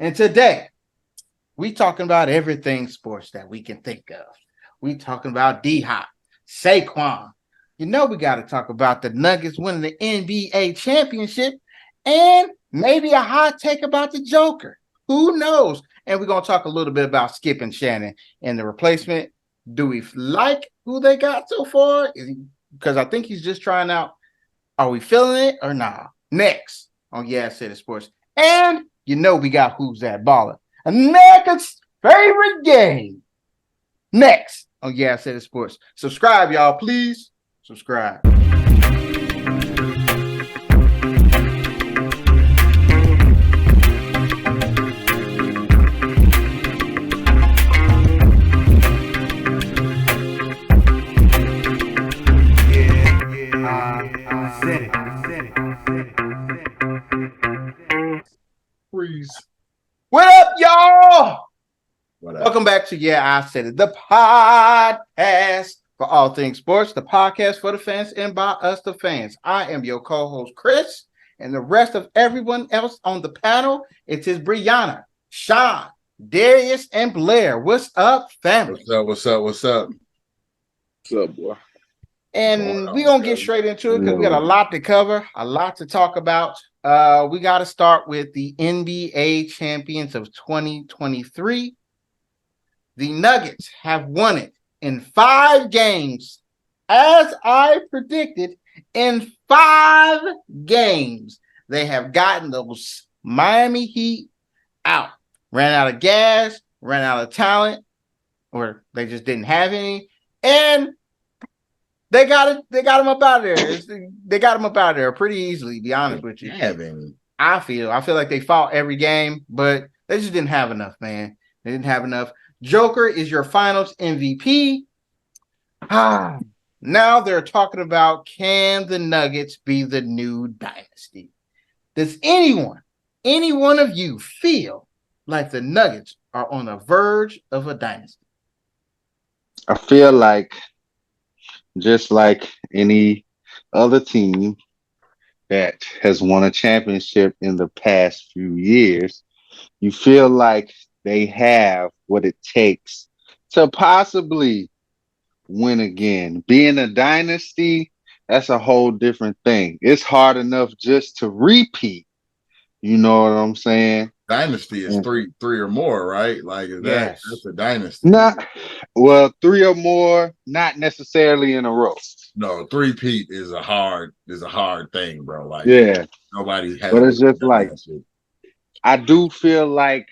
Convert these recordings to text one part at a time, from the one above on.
And today, we talking about everything sports that we can think of. We talking about D-Hop, Saquon. You know we got to talk about the Nuggets winning the NBA championship and maybe a hot take about the Joker. Who knows? And we're going to talk a little bit about Skip and Shannon and the replacement. Do we like who they got so far? Because I think he's just trying out. Are we feeling it or nah? Next on Yeah City Sports. And you know we got Who's That Baller, America's favorite game. Next on Yeah City Sports. Subscribe, y'all. Please subscribe. Freeze. What up, y'all? What up? Welcome back to Yeah, I Said It, the podcast for all things sports, the podcast for the fans and by us, the fans. I am your co-host, Chris, and the rest of everyone else on the panel. It is Brianna, Sean, Darius, and Blair. What's up, family? What's up? What's up? What's up? What's up, boy? And we're going to get straight into it because we got a lot to cover, a lot to talk about. We got to start with the NBA champions of 2023. The Nuggets have won it in 5 games, as I predicted. In 5 games, they have gotten those Miami Heat out. Ran out of gas, ran out of talent, or they just didn't have any. And they got it. They got them up out of there. They got them up out of there pretty easily. To be honest with you, I feel like they fought every game, but they just didn't have enough, man. They didn't have enough. Joker is your Finals MVP. Now they're talking about, can the Nuggets be the new dynasty? Does any one of you feel like the Nuggets are on the verge of a dynasty? I feel like just like any other team that has won a championship in the past few years, you feel like they have what it takes to possibly win again. Being a dynasty, that's a whole different thing. It's hard enough just to repeat. You know what I'm saying? Dynasty is three or more, right? Like Yes. that's a dynasty. Not well, 3 or more, not necessarily in a row. No, three-peat is a hard thing, bro. Like nobody has. But it's just like I do feel like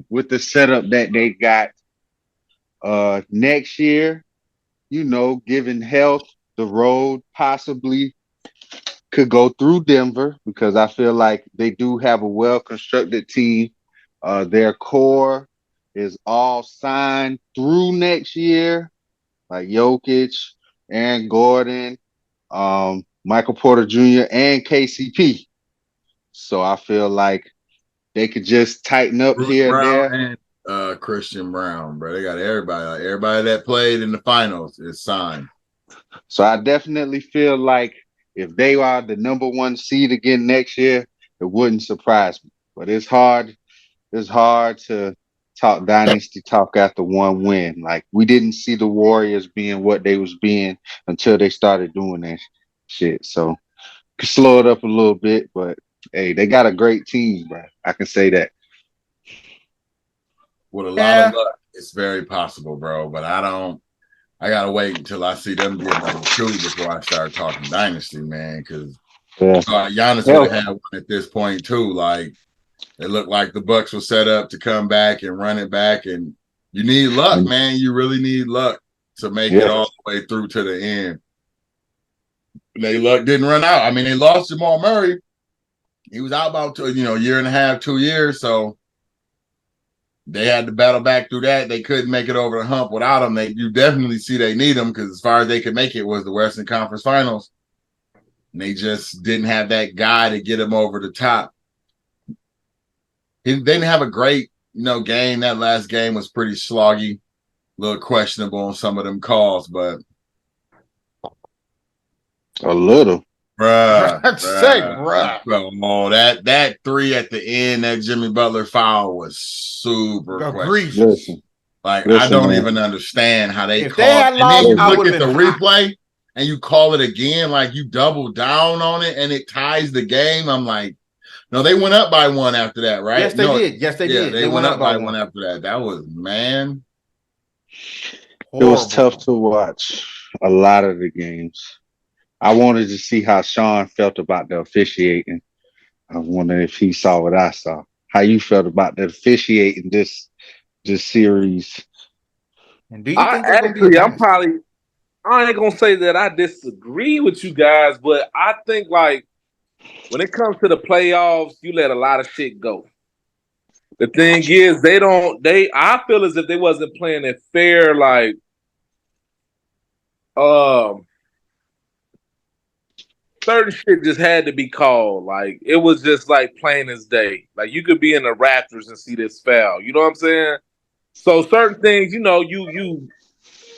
with the setup that they got next year, given health, the road possibly could go through Denver because I feel like they do have a well-constructed team. Their core is all signed through next year, like Jokic, Aaron Gordon, Michael Porter Jr., and KCP. So I feel like they could just tighten up Bruce here Brown and there. And Christian Brown, bro. They got everybody. Like, everybody that played in the finals is signed. So I definitely feel like if they are the number 1 seed again next year, it wouldn't surprise me. But it's hard. It's hard to talk dynasty talk after 1 win. Like we didn't see the Warriors being what they was being until they started doing that shit. So could slow it up a little bit, but hey, they got a great team, bro. I can say that. With a lot of luck, it's very possible, bro. But I gotta wait until I see them get number 2 before I start talking dynasty, man. Because Giannis would have had one at this point too. Like it looked like the Bucks were set up to come back and run it back, and you need luck, man. You really need luck to make it all the way through to the end. They luck didn't run out. I mean, they lost Jamal Murray. He was out about a year and a half, 2 years, so they had to battle back through that. They couldn't make it over the hump without him. You definitely see they need him because as far as they could make it was the Western Conference Finals. And they just didn't have that guy to get him over the top. They didn't have a great, game. That last game was pretty sloggy, a little questionable on some of them calls, but a little. Bruh. Oh, that three at the end, that Jimmy Butler foul was super questionable. Egregious. Like, I don't even understand how they If they had and then lost, you I look would at have the been hot. replay and you call it again, like you double down on it and it ties the game. I'm like, no, they went up by one after that, right? Yes, they did. Yes, they did. They went up by one after that. That was, man. It was tough to watch a lot of the games. I wanted to see how Sean felt about the officiating. I wonder if he saw what I saw. How you felt about the officiating this series? And do you think they're going to be a dynasty? I ain't gonna say that I disagree with you guys, but I think like when it comes to the playoffs, you let a lot of shit go. The thing is, I feel as if they wasn't playing it fair, like certain shit just had to be called. Like it was just like plain as day. Like you could be in the Raptors and see this foul. You know what I'm saying? So certain things, you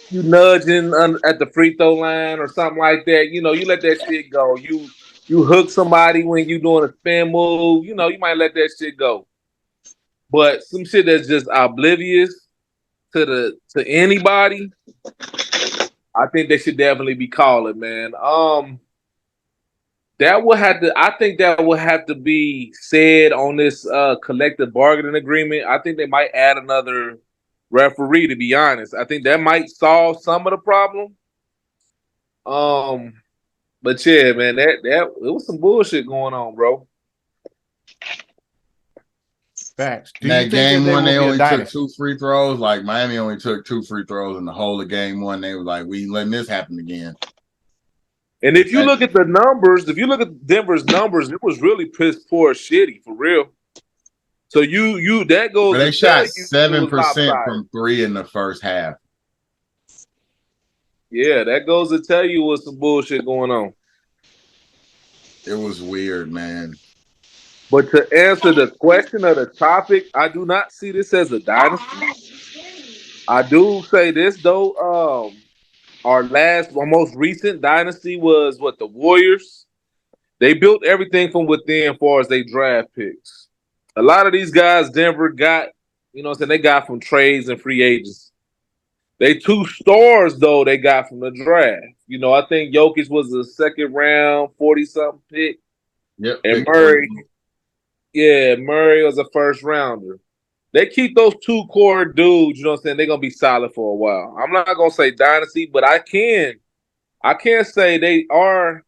nudging at the free throw line or something like that. You let that shit go. You hook somebody when you doing a spin move. You might let that shit go. But some shit that's just oblivious to anybody, I think they should definitely be calling, man. I think that would have to be said on this collective bargaining agreement. I think they might add another referee, to be honest. I think that might solve some of the problem. But yeah, man, that it was some bullshit going on, bro. Facts. Do that game one, they only took 2 free throws. Like Miami only took 2 free throws in the whole of game one. They were like, we ain't letting this happen again. And if you look at the numbers, if you look at Denver's numbers, it was really piss poor shitty for real. So that goes. But they shot 7% from 3 in the first half. Yeah, that goes to tell you what's some bullshit going on. It was weird, man. But to answer the question of the topic, I do not see this as a dynasty. I do say this though. Our most recent dynasty was the Warriors. They built everything from within as far as they draft picks. A lot of these guys Denver got, they got from trades and free agents. They 2 stars though they got from the draft. I think Jokic was a second round 40-something pick. Yep. And Murray was a first rounder. They keep those 2 core dudes, they're gonna be solid for a while. I'm not gonna say dynasty, but I can say they are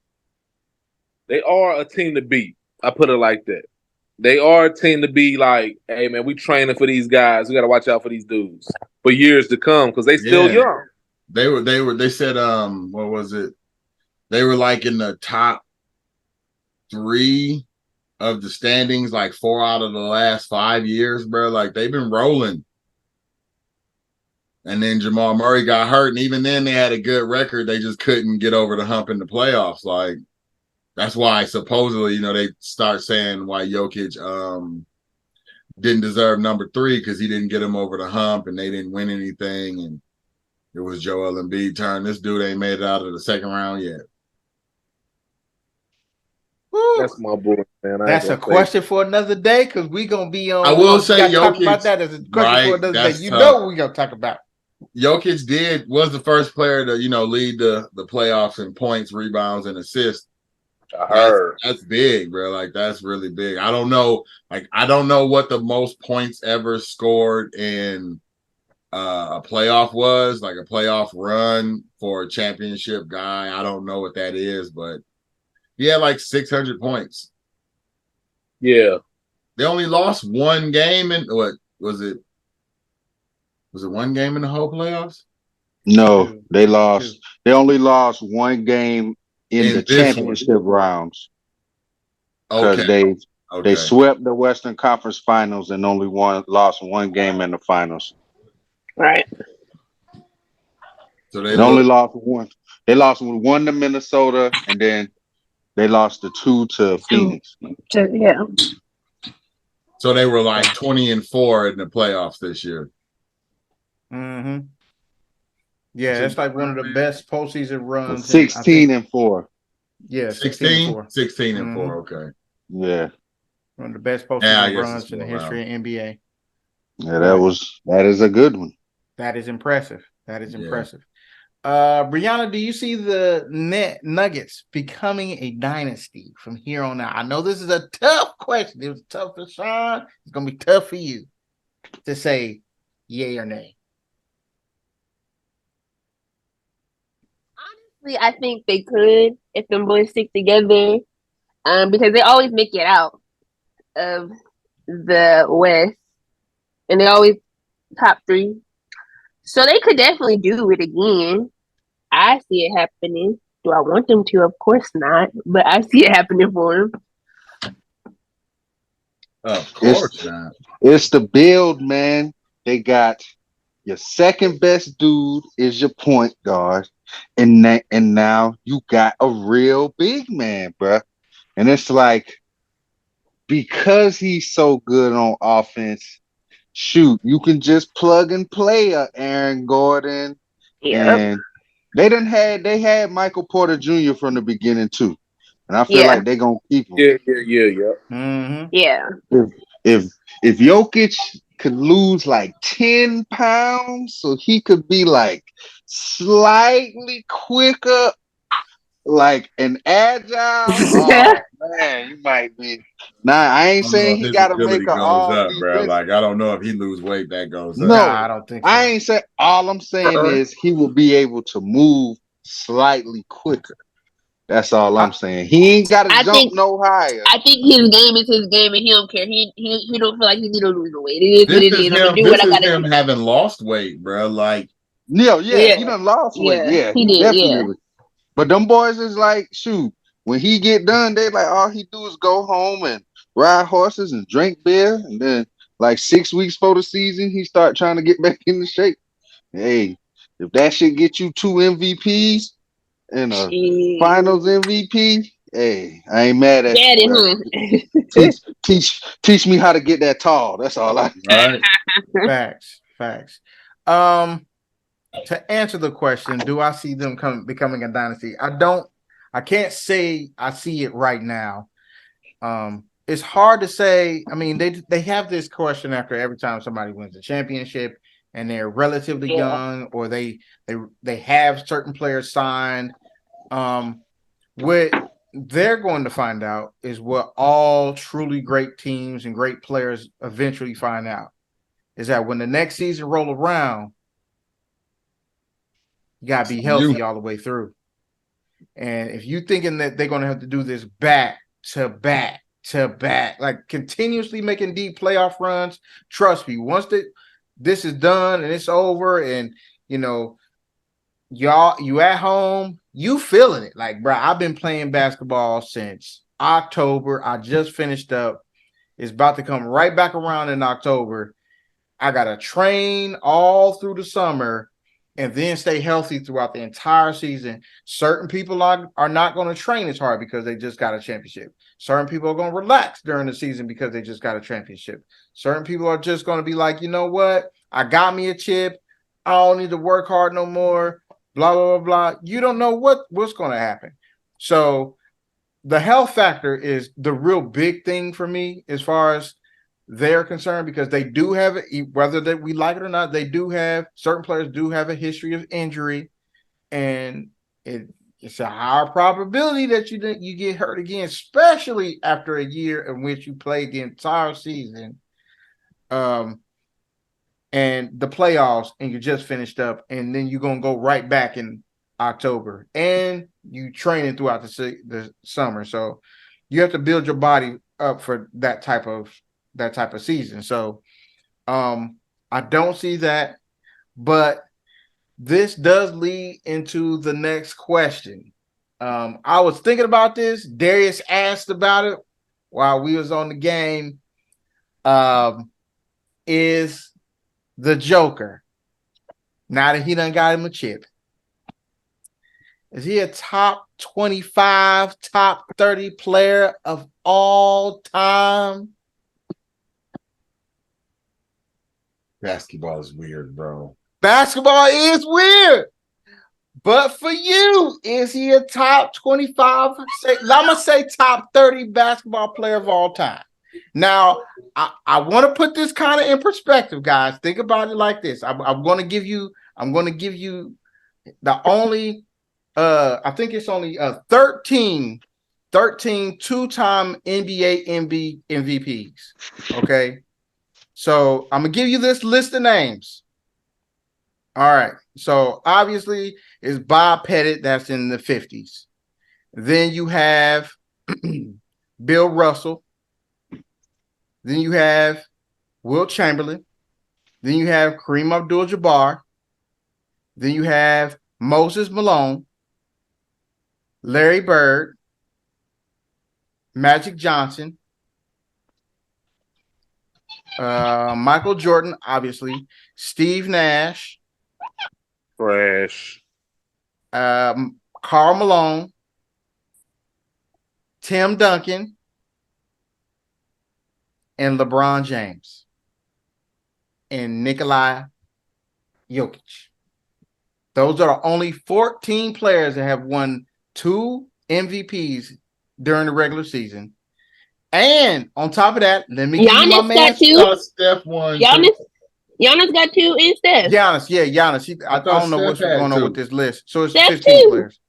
a team to beat. I put it like that. They are a team to be like, hey man, we training for these guys. We got to watch out for these dudes for years to come because they still young. They said, what was it? They were like in the top 3 of the standings, like 4 out of the last 5 years, bro. Like they've been rolling. And then Jamal Murray got hurt, and even then they had a good record. They just couldn't get over the hump in the playoffs. Like that's why supposedly, they start saying why Jokic didn't deserve number 3 because he didn't get him over the hump and they didn't win anything. And it was Joel Embiid turn. This dude ain't made it out of the second round yet. Woo. That's my boy, man. That's a question for another day because we're gonna be on. I will say Jokic, talk about that as a question for another day. You know what we're gonna talk about. Jokic was the first player to lead the playoffs in points, rebounds, and assists. I heard that's big, bro. Like that's really big. I don't know what the most points ever scored in a playoff was, like a playoff run for a championship guy. I don't know what that is, but he had like 600 points. Yeah. They only lost 1 game in what was it? Was it 1 game in the whole playoffs? No, they lost. They only lost 1 game in the championship rounds. Because they swept the Western Conference Finals and only lost 1 game in the finals. Right. So they only lost 1. They lost 1 to Minnesota, and then they lost the 2 to Phoenix. Yeah. So they were like 20-4 in the playoffs this year. Mm-hmm. Yeah, it's like one of the best postseason runs. 16-4. Yeah, 16? 16-4. 16-4, okay. Yeah. One of the best Yeah, I postseason guess it's runs in the more history around. of NBA. Yeah, But that is a good one. that is impressive. That is Yeah. impressive. Brianna, do you see the Nuggets becoming a dynasty from here on out? I know this is a tough question. It was tough for Sean. It's gonna be tough for you to say yay or nay. Honestly, I think they could if them boys stick together. Because they always make it out of the West, and they always top three. So they could definitely do it again. I see it happening. Do I want them to? Of course not. But I see it happening for them. Of course not. It's the build, man. They got your second best dude is your point guard, and now you got a real big man, bruh. And it's like because he's so good on offense, shoot, you can just plug and play a Aaron Gordon, Yep. and they had Michael Porter Jr. from the beginning too, and I feel Yeah. like they're gonna keep him. Yeah. Mm-hmm. Yeah. If if Jokic could lose like 10 pounds, so he could be like slightly quicker, like an agile. Oh man, you might be. Nah, I I ain't don't know saying if he his got to make agility an goes all up, bro. defense. Like, I don't know if he lose weight, that goes up. Nah, No, I don't think so. I ain't saying. All I'm saying Uh-uh. is he will be able to move slightly quicker. That's all I'm I, saying. He ain't got to I jump think no higher. I think his game is his game, and he don't care. He don't feel like he need to lose the weight. It is what This it is is. I'm gonna him. do what This I is gotta him do. having lost weight, bro. Like, Yeah, he Yeah. done lost weight. Yeah. Yeah, He he did. Yeah. definitely. But them boys is like, shoot, when he get done, they like all he do is go home and ride horses and drink beer, and then like 6 weeks for the season, he start trying to get back into shape. Hey, if that shit get you 2 MVPs and a She Finals MVP, hey, I ain't mad at you, daddy, bro. huh? Teach me how to get that tall. That's all I. right? facts. To answer the question, do I see them becoming a dynasty? I can't say I see it right now. It's hard to say. I mean, they have this question after every time somebody wins a championship and they're relatively Yeah. young, or they have certain players signed. What they're going to find out is what all truly great teams and great players eventually find out is that when the next season roll around, you got to be healthy all the way through. And if you're thinking that they're going to have to do this back to back to back, like continuously making deep playoff runs, trust me, once this is done and it's over, and you at home, you feeling it. Like, bro, I've been playing basketball since October. I just finished up. It's about to come right back around in October. I got to train all through the summer and then stay healthy throughout the entire season. Certain people are not going to train as hard because they just got a championship. Certain people are going to relax during the season because they just got a championship. Certain people are just going to be like, you know what? I got me a chip. I don't need to work hard no more. Blah, blah, blah, blah. You don't know what's going to happen. So the health factor is the real big thing for me as far as they're concerned, because they do have it, whether that we like it or not, certain players do have a history of injury, and it's a higher probability that you get hurt again, especially after a year in which you played the entire season, and the playoffs, and you just finished up, and then you're gonna go right back in October, and you training throughout the summer, so you have to build your body up for that type of season. So I don't see that, but this does lead into the next question. I was thinking about this. Darius asked about it while we was on the game. Is the Joker, now that he done got him a chip, is he a top 25, top 30 player of all time? Basketball is weird, bro. Basketball is weird. But for you, is he a top 25? I'm gonna say top 30 basketball player of all time. Now, I want to put this kind of in perspective, guys. Think about it like this. I'm going to give you the only I think it's only 13 two-time NBA MVPs. Okay. So I'm gonna give you this list of names. All right. So obviously it's Bob Pettit, that's in the 50s. Then you have Bill Russell. Then you have Wilt Chamberlain. Then you have Kareem Abdul-Jabbar. Then you have Moses Malone, Larry Bird, Magic Johnson, Michael Jordan, obviously, Steve Nash, Fresh. Karl Malone, Tim Duncan, and LeBron James, and Nikola Jokic. Those are the only 14 players that have won 2 MVPs during the regular season. And on top of that, let me give you my man. Steph won. Giannis got 2 and Steph. Giannis. I don't know what's going on with this list. So it's Steph 15 too. players.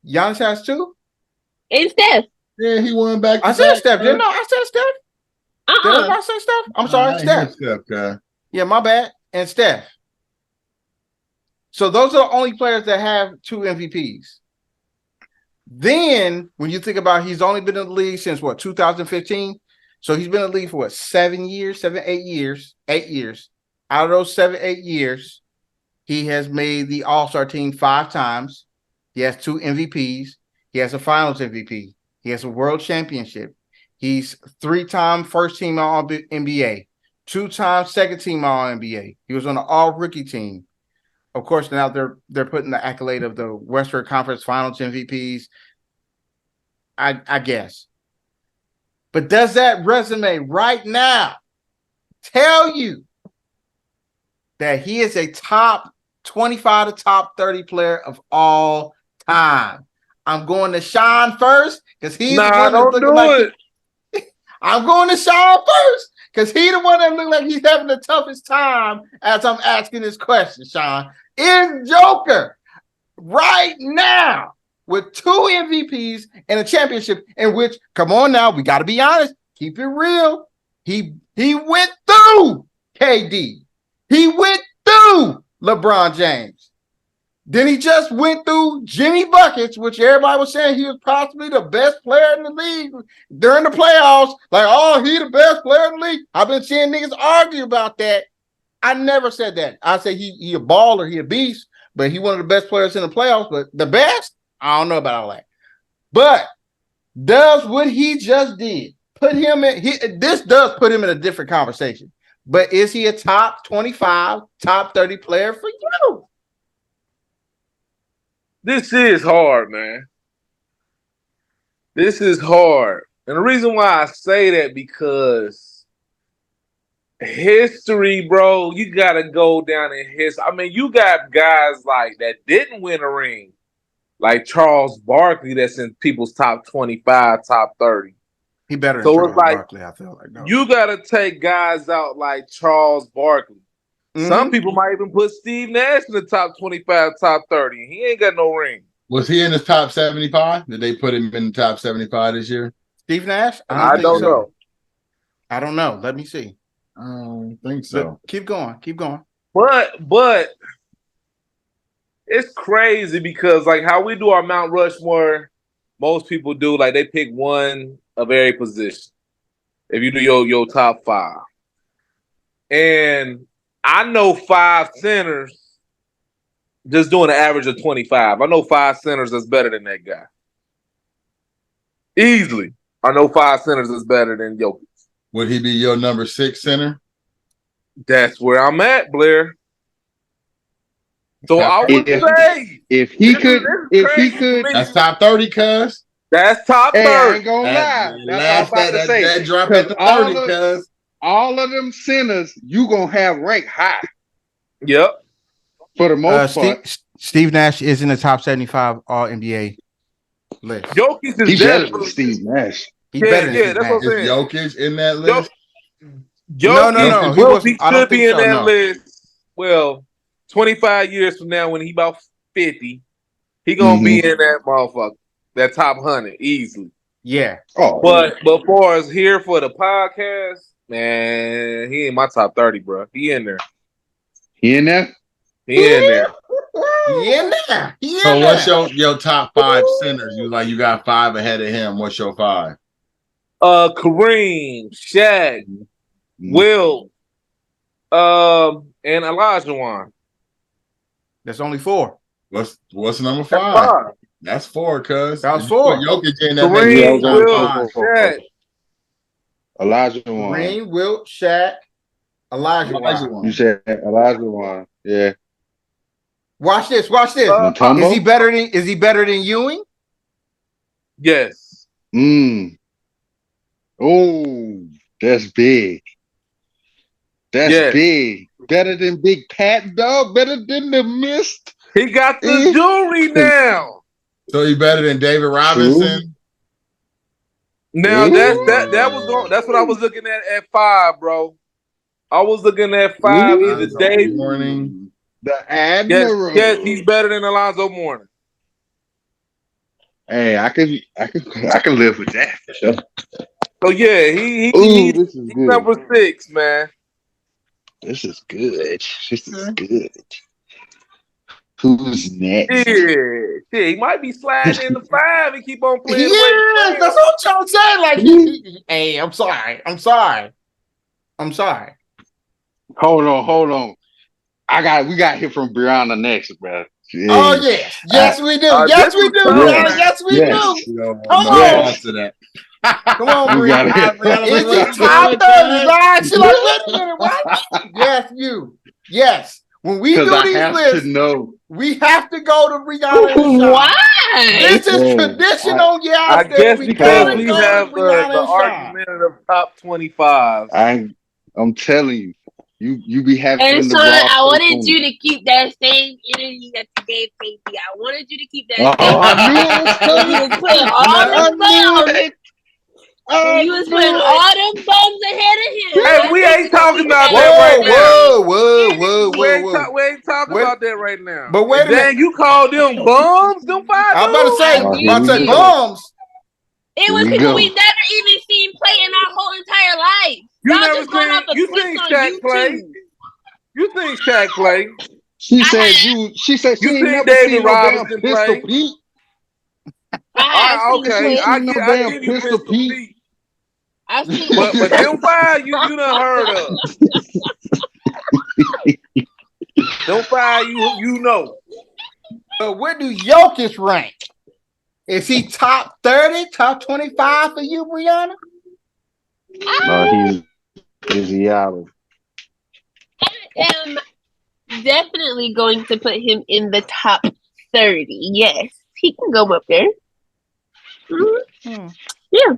Giannis has 2? And Steph. Yeah, he won back. I said Steph, didn't I? I said Steph. Did I say Steph? I'm sorry, Steph. Yeah, my bad. And Steph. So those are the only players that have 2 MVPs. Then, when you think about he's only been in the league since 2015? So he's been in the league for 8 years. 8 years. Out of those 8 years, he has made the All-Star team 5 times. He has 2 MVPs. He has a Finals MVP. He has a World Championship. He's 3-time first team All NBA, 2-time second team All NBA. He was on the All Rookie team. Of course, now they're putting the accolade of the Western Conference Finals MVPs. I guess. But does that resume right now tell you that he is a top 25 to top 30 player of all time? I'm going to Sean first because he's the one that's looking like I'm going to Sean first because he's the one that looks like he's having the toughest time as I'm asking this question, Sean. Is Joker right now with 2 MVPs and a championship in which, come on now, we got to be honest, keep it real. He went through KD. He went through LeBron James. Then he just went through Jimmy Buckets, which everybody was saying he was possibly the best player in the league during the playoffs. Like, oh, he the best player in the league. I've been seeing niggas argue about that. I never said that. I say he a baller, he a beast, but he one of the best players in the playoffs. But the best, I don't know about all that. But does what he just did put him in? This does put him in a different conversation. But is he a top 25, top 30 player for you? This is hard, man. This is hard. And the reason why I say that because history, bro, you got to go down in history. I mean, you got guys like that didn't win a ring, like Charles Barkley that's in people's top 25, top 30. He better than Charles Barkley, I feel like. No. You got to take guys out like Charles Barkley. Mm-hmm. Some people might even put Steve Nash in the top 25, top 30. He ain't got no ring. Was he in the top 75? Did they put him in the top 75 this year? Steve Nash? I don't know. I don't know. Let me see. I don't think so. But keep going. But it's crazy because like how we do our Mount Rushmore, most people do, like they pick one of every position. If you do your top 5. And I know 5 centers just doing an average of 25. I know 5 centers that's better than that guy. Easily. I know 5 centers that's better than Jokic. Would he be your number 6 center? That's where I'm at, Blair. So I would say if he could, that's top 30, cuz. That's top 30. I ain't gonna lie. That's what I'm about to say. That drop at the 30, cuz. All of them centers, you gonna have rank high. Yep. For the most part, Steve Nash is in the top 75 All NBA list. Jokic is he's better than definitely Steve Nash. He's better than Steve that's Nash. what I'm Is saying. Jokic in that list? Jokic He wasn't. I don't should be think in so. that No. list. Well, 25 years from now, when he about 50, he gonna be in that motherfucker, that top 100 easily. Yeah. Oh, But far as here for the podcast, man, he ain't my top 30, bro. He in there. he in there? He in there. He in there. He in So there. what's your top 5 centers? You got 5 ahead of him. What's your 5? Kareem, Shaq, Will, and Olajuwon. That's only 4. What's number 5? That's 5. That's 4, cuz. That was 4. Jokic in that Kareem, top Will, 5. Shaq. Olajuwon. Kareem, Wilt, Shaq, Olajuwon. You said Olajuwon. Yeah. Watch this. Watch this. Mutombo? Is he better than Ewing? Yes. Oh, that's big. That's big. Better than Big Pat, dog. Better than the Mist. He got the jewelry now. So he better than David Robinson? Now that's what I was looking at 5, bro. I was looking at 5 either Dave Morning. The Admiral. Yes, he's better than Alonzo Mourning. Hey, I can live with that for sure. So yeah, he's this is good. number 6, man. This is good. This is good. Who's next? Yeah, he might be sliding in the 5 and keep on playing. Yeah, that's what I'm trying to say. Like, hey, I'm sorry. Hold on. We got here from Brianna next, bro. Yeah. Oh yes, we do. Yes, we do. Yes, we do. Come on. To that. Come on, Brianna. Is he top 30? She like, wait a minute, what? Yes, you. Yes. When we do these lists, we have to go to Brianna. Why? This is tradition on your I guess because we have the argumentative top 25. I'm telling you. You be having. And so I wanted you to keep that same energy that you gave KP. I wanted you to keep that same energy. You was putting all the bums. You was putting all them bums ahead of him. Hey, we ain't talking about that right now. Whoa. We ain't talking about that right now. But wait a minute. You called them bums? Them 5 I'm about to say bums. It was people we never even seen play in our whole entire life. You seen Shaq play? You seen Shaq play? She said she ain't never David seen Robinson no damn Pistol Pete. Okay, I give you Pistol Pete. But them 5 you done heard of. Them 5 you know. But where do Jokic rank? Is he top 30, top 25 for you, Brianna? No, he's Giannis. I am definitely going to put him in the top 30. Yes, he can go up there. Yeah.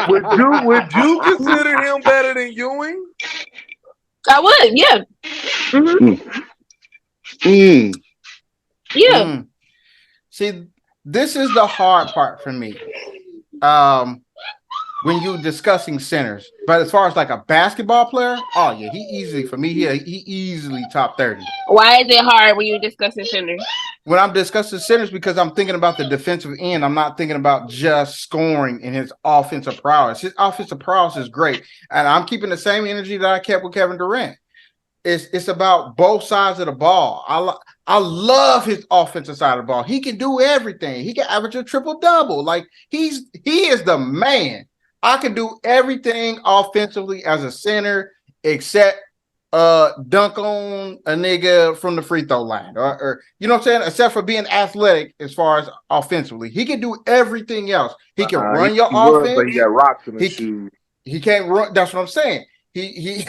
Would you consider him better than Ewing? I would, yeah. Yeah. See, this is the hard part for me. When you're discussing centers, but as far as like a basketball player, oh yeah, he easily top 30. Why is it hard when you're discussing centers? When I'm discussing centers, because I'm thinking about the defensive end, I'm not thinking about just scoring and his offensive prowess. His offensive prowess is great, and I'm keeping the same energy that I kept with Kevin Durant. It's about both sides of the ball. I love his offensive side of the ball. He can do everything. He can average a triple-double. Like he is the man. I can do everything offensively as a center except dunk on a nigga from the free throw line. Or you know what I'm saying? Except for being athletic as far as offensively. He can do everything else. He can run your offense. But he got rocks in his shoes. He can't run. That's what I'm saying. He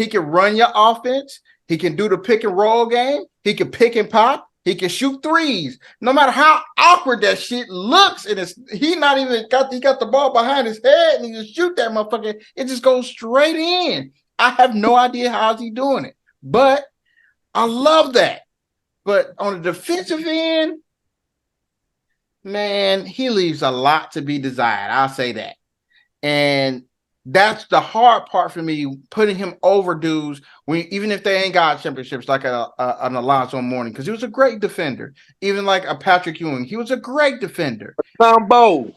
can run your offense. He can do the pick and roll game. He can pick and pop. He can shoot threes. No matter how awkward that shit looks, and he got the ball behind his head and he just shoot that motherfucker. It just goes straight in. I have no idea how he's doing it, but I love that. But on the defensive end, man, he leaves a lot to be desired. I'll say that. And that's the hard part for me, putting him over dudes when even if they ain't got championships like an Alonzo Mourning, because he was a great defender. Even like a Patrick Ewing, he was a great defender. Mutombo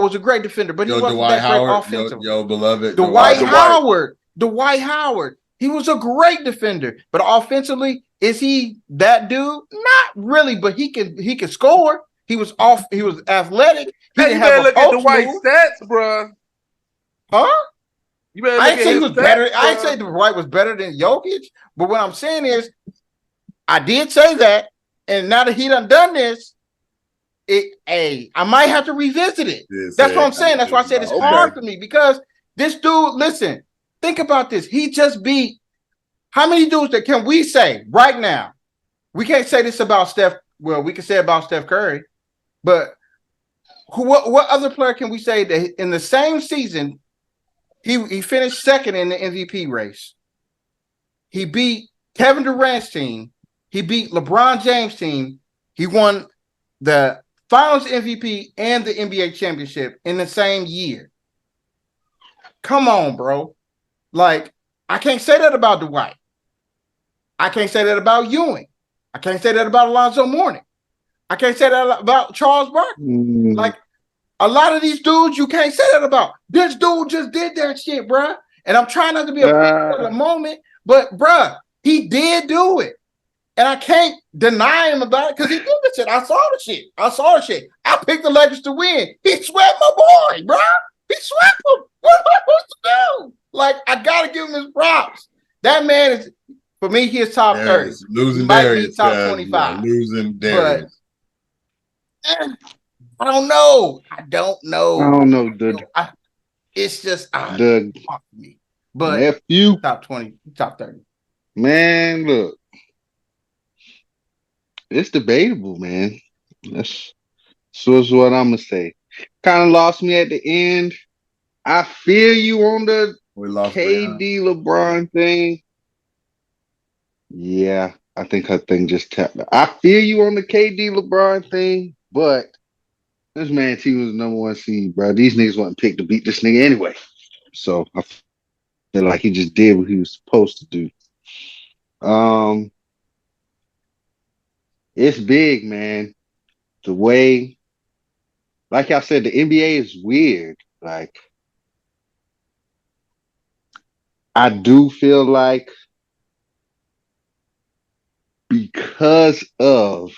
was a great defender, but he wasn't Dwight that great Howard, offensively. yo, beloved Dwight Howard, he was a great defender, but offensively, is he that dude? Not really, but he can score. He was athletic. He Hey, didn't you have better a look at post Dwight's move. stats, bro. Huh? You better I look ain't at say he his was stats, better. bro. I ain't say Dwight was better than Jokic, but what I'm saying is, I did say that, and now that he done this, I might have to revisit it. That's what I'm saying. That's why I said it's hard for me, because this dude, listen, think about this. He just beat how many dudes that can we say right now? We can't say this about Steph. Well, we can say about Steph Curry, but what other player can we say that in the same season he finished second in the MVP race? He beat Kevin Durant's team. He beat LeBron James' team. He won the Finals MVP and the NBA championship in the same year. Come on, bro. Like, I can't say that about Dwight. I can't say that about Ewing. I can't say that about Alonzo Mourning. I can't say that about Charles Barkley. Like, a lot of these dudes, you can't say that about. This dude just did that shit, bro. And I'm trying not to be a part of the moment, but, bro, he did do it. And I can't deny him about it because he did the shit. I saw the shit. I picked the Lakers to win. He swept my boy, bro. He swept him. What am I supposed to do? Like, I got to give him his props. That man is, for me, he is top 30. Losing he might Darius, be top 25. Losing Darius. But, I don't know. I don't know. It's just me. But nephew, top 20, top 30. Man, look. It's debatable, man. That's what I'm gonna say. Kind of lost me at the end. I feel you on the KD LeBron thing. Yeah, I think her thing just tapped. I feel you on the KD LeBron thing, but this man team was number one seed, bro. These niggas wasn't picked to beat this nigga anyway. So I feel like he just did what he was supposed to do. It's big, man. The way, like I said, the NBA is weird. Like, I do feel like because of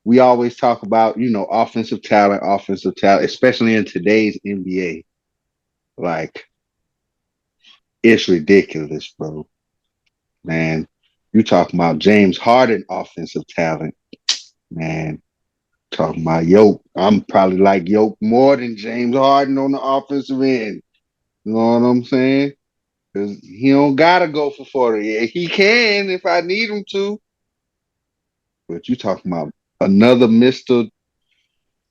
we always talk about, offensive talent, especially in today's NBA. Like, it's ridiculous, bro. Man, you talking about James Harden offensive talent, man. Talking about Yoke. I'm probably like Yoke more than James Harden on the offensive end. You know what I'm saying? Because he don't gotta go for 40. Yeah, he can if I need him to. But you talking about another Mr.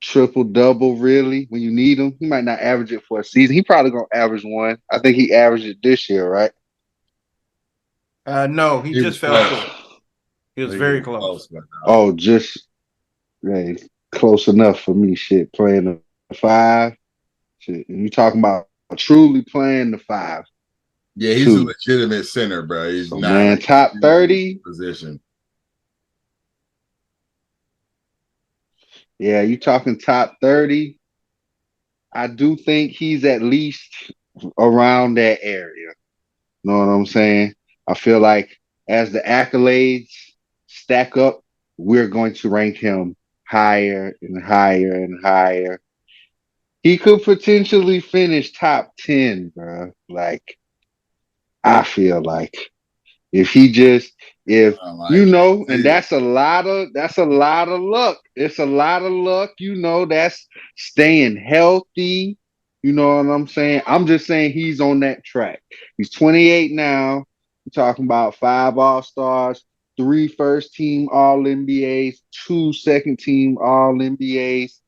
Triple double, really? When you need him, he might not average it for a season. He probably gonna average one. I think he averaged it this year, right? No, he just fell short. He was very close. Oh, just close enough for me. Shit, playing the 5. Shit, and you talking about truly playing the 5. Yeah, he's a legitimate center, bro. He's not, man, top 30 position. Yeah, you talking top 30. I do think he's at least around that area. You know what I'm saying? I feel like as the accolades stack up, we're going to rank him higher and higher and higher. He could potentially finish top 10, bro. Like, I feel like and that's a lot of luck. It's a lot of luck, that's staying healthy. You know what I'm saying? I'm just saying he's on that track. He's 28 now. We're talking about 5 All-Stars, 3 first team All-NBAs, 2 second team All-NBAs.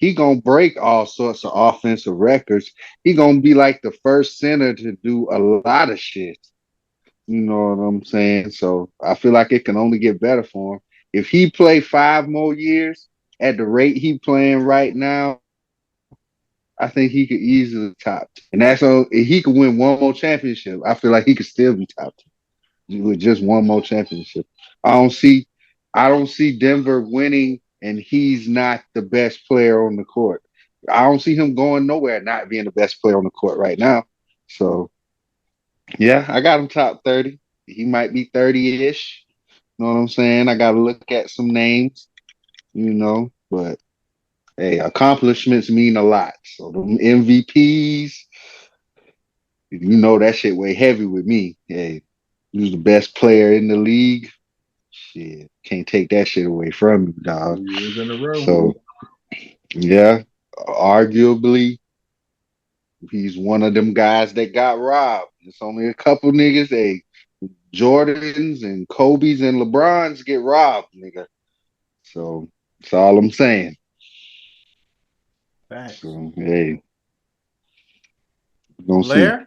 he gonna break all sorts of offensive records. He gonna be like the first center to do a lot of shit. You know what I'm saying? So I feel like it can only get better for him. If he play 5 more years at the rate he playing right now, I think he could easily top. And that's all. If he could win one more championship, I feel like he could still be top with just one more championship. I don't see, I don't see Denver winning, and he's not the best player on the court. I don't see him going nowhere not being the best player on the court right now. So yeah, I got him top 30. He might be 30-ish. You know what I'm saying? I got to look at some names, but hey, accomplishments mean a lot. So the MVPs, that shit weigh heavy with me. Hey, who's the best player in the league? Shit, can't take that shit away from you, dog. 2 years in a row. So yeah, arguably, he's one of them guys that got robbed. It's only a couple niggas. Hey, Jordans and Kobe's and LeBron's get robbed, nigga. So that's all I'm saying. Thanks. So hey, we're gonna Blair? see.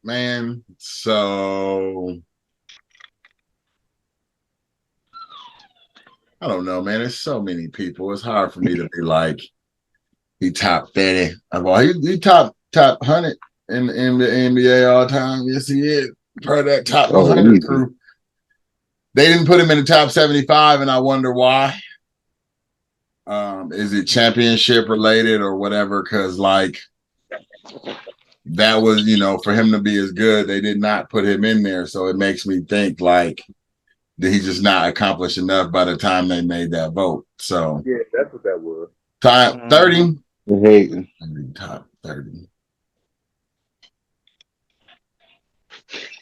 Man, so I don't know, man. There's so many people. It's hard for me to be like he top 30. He top 100 in the NBA all time. Yes, he is. Part of that top 100 crew. They didn't put him in the top 75, and I wonder why. Is it championship related or whatever? Because like that was, for him to be as good, they did not put him in there. So it makes me think like that he just not accomplished enough by the time they made that vote. So yeah, that's what that was. Top 30. Top 30.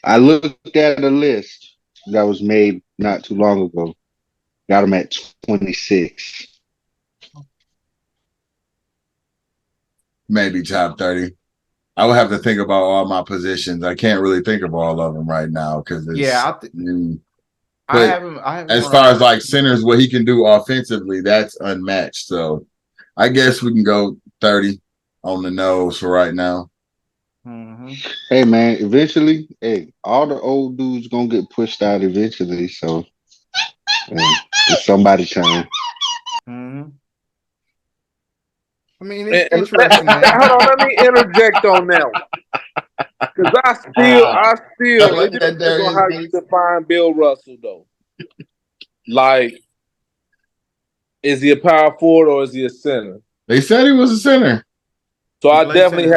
I looked at a list that was made not too long ago. Got him at 26. Maybe top 30. I would have to think about all my positions. I can't really think of all of them right now because as far as like centers, what he can do offensively, that's unmatched. So I guess we can go 30 on the nose for right now. Mm-hmm. Hey man, eventually, all the old dudes gonna get pushed out eventually. So it's somebody's turn. Mm-hmm. I mean, it's interesting. Hold on, let me interject on that one. Because I still, it depends on how you define Bill Russell, though. Like, is he a power forward or is he a center? They said he was a center. So I definitely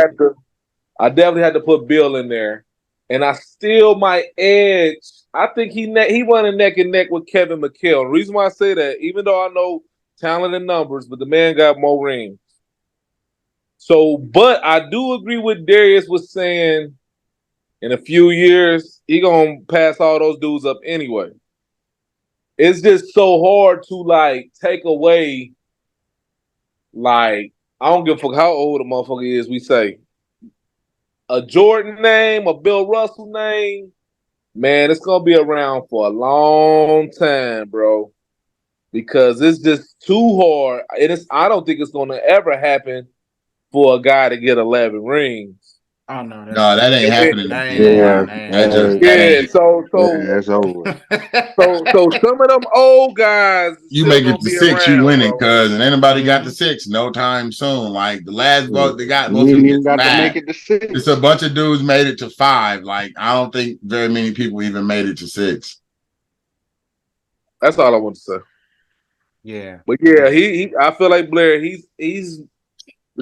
had to put Bill in there, and I still might edge. I think he won a neck and neck with Kevin McHale. The reason why I say that, even though I know talent and numbers, but the man got more rings. So, but I do agree with Darius was saying in a few years, he gonna pass all those dudes up anyway. It's just so hard to like take away, like, I don't give a fuck how old a motherfucker is, we say. A Jordan name, a Bill Russell name, man, it's gonna be around for a long time, bro. Because it's just too hard. I don't think it's gonna ever happen for a guy to get 11 rings. Oh no, that ain't happening. That's over. So some of them old guys, you make it to 6, you winning, cuz and anybody got to 6 no time soon. Like the last vote they got, most people got to make it to 6. It's a bunch of dudes made it to 5. Like I don't think very many people even made it to 6. That's all I want to say. Yeah, but yeah, he I feel like Blair. He's.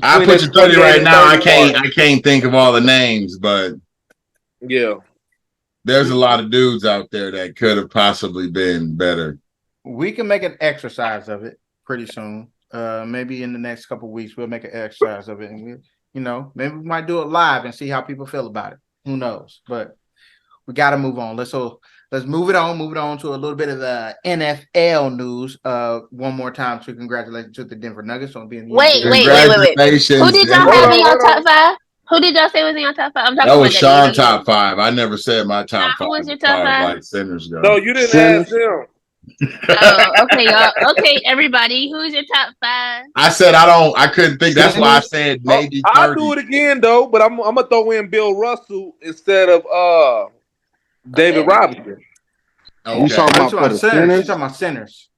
I put you 30 right now. I can't think of all the names, but yeah, there's a lot of dudes out there that could have possibly been better. We can make an exercise of it pretty soon. Maybe in the next couple of weeks we'll make an exercise of it, and maybe we might do it live and see how people feel about it. Who knows? But we got to move on. Let's move it on. Move it on to a little bit of the NFL news. One more time to congratulations to the Denver Nuggets on being. Wait. Who did y'all have in your top 5? Who did y'all say was in your top 5? That was Sean top 5. I never said my top 5. Who was your top 5? Like centers go. No, you didn't ask him. Oh, okay, y'all. Okay, everybody, who's your top 5? I said I couldn't think. That's why I said maybe I'll 30. do it again though, but I'm gonna throw in Bill Russell instead of David Okay. Robinson. You Okay. talking Oh, you about talking for about the centers? You centers? talking about centers?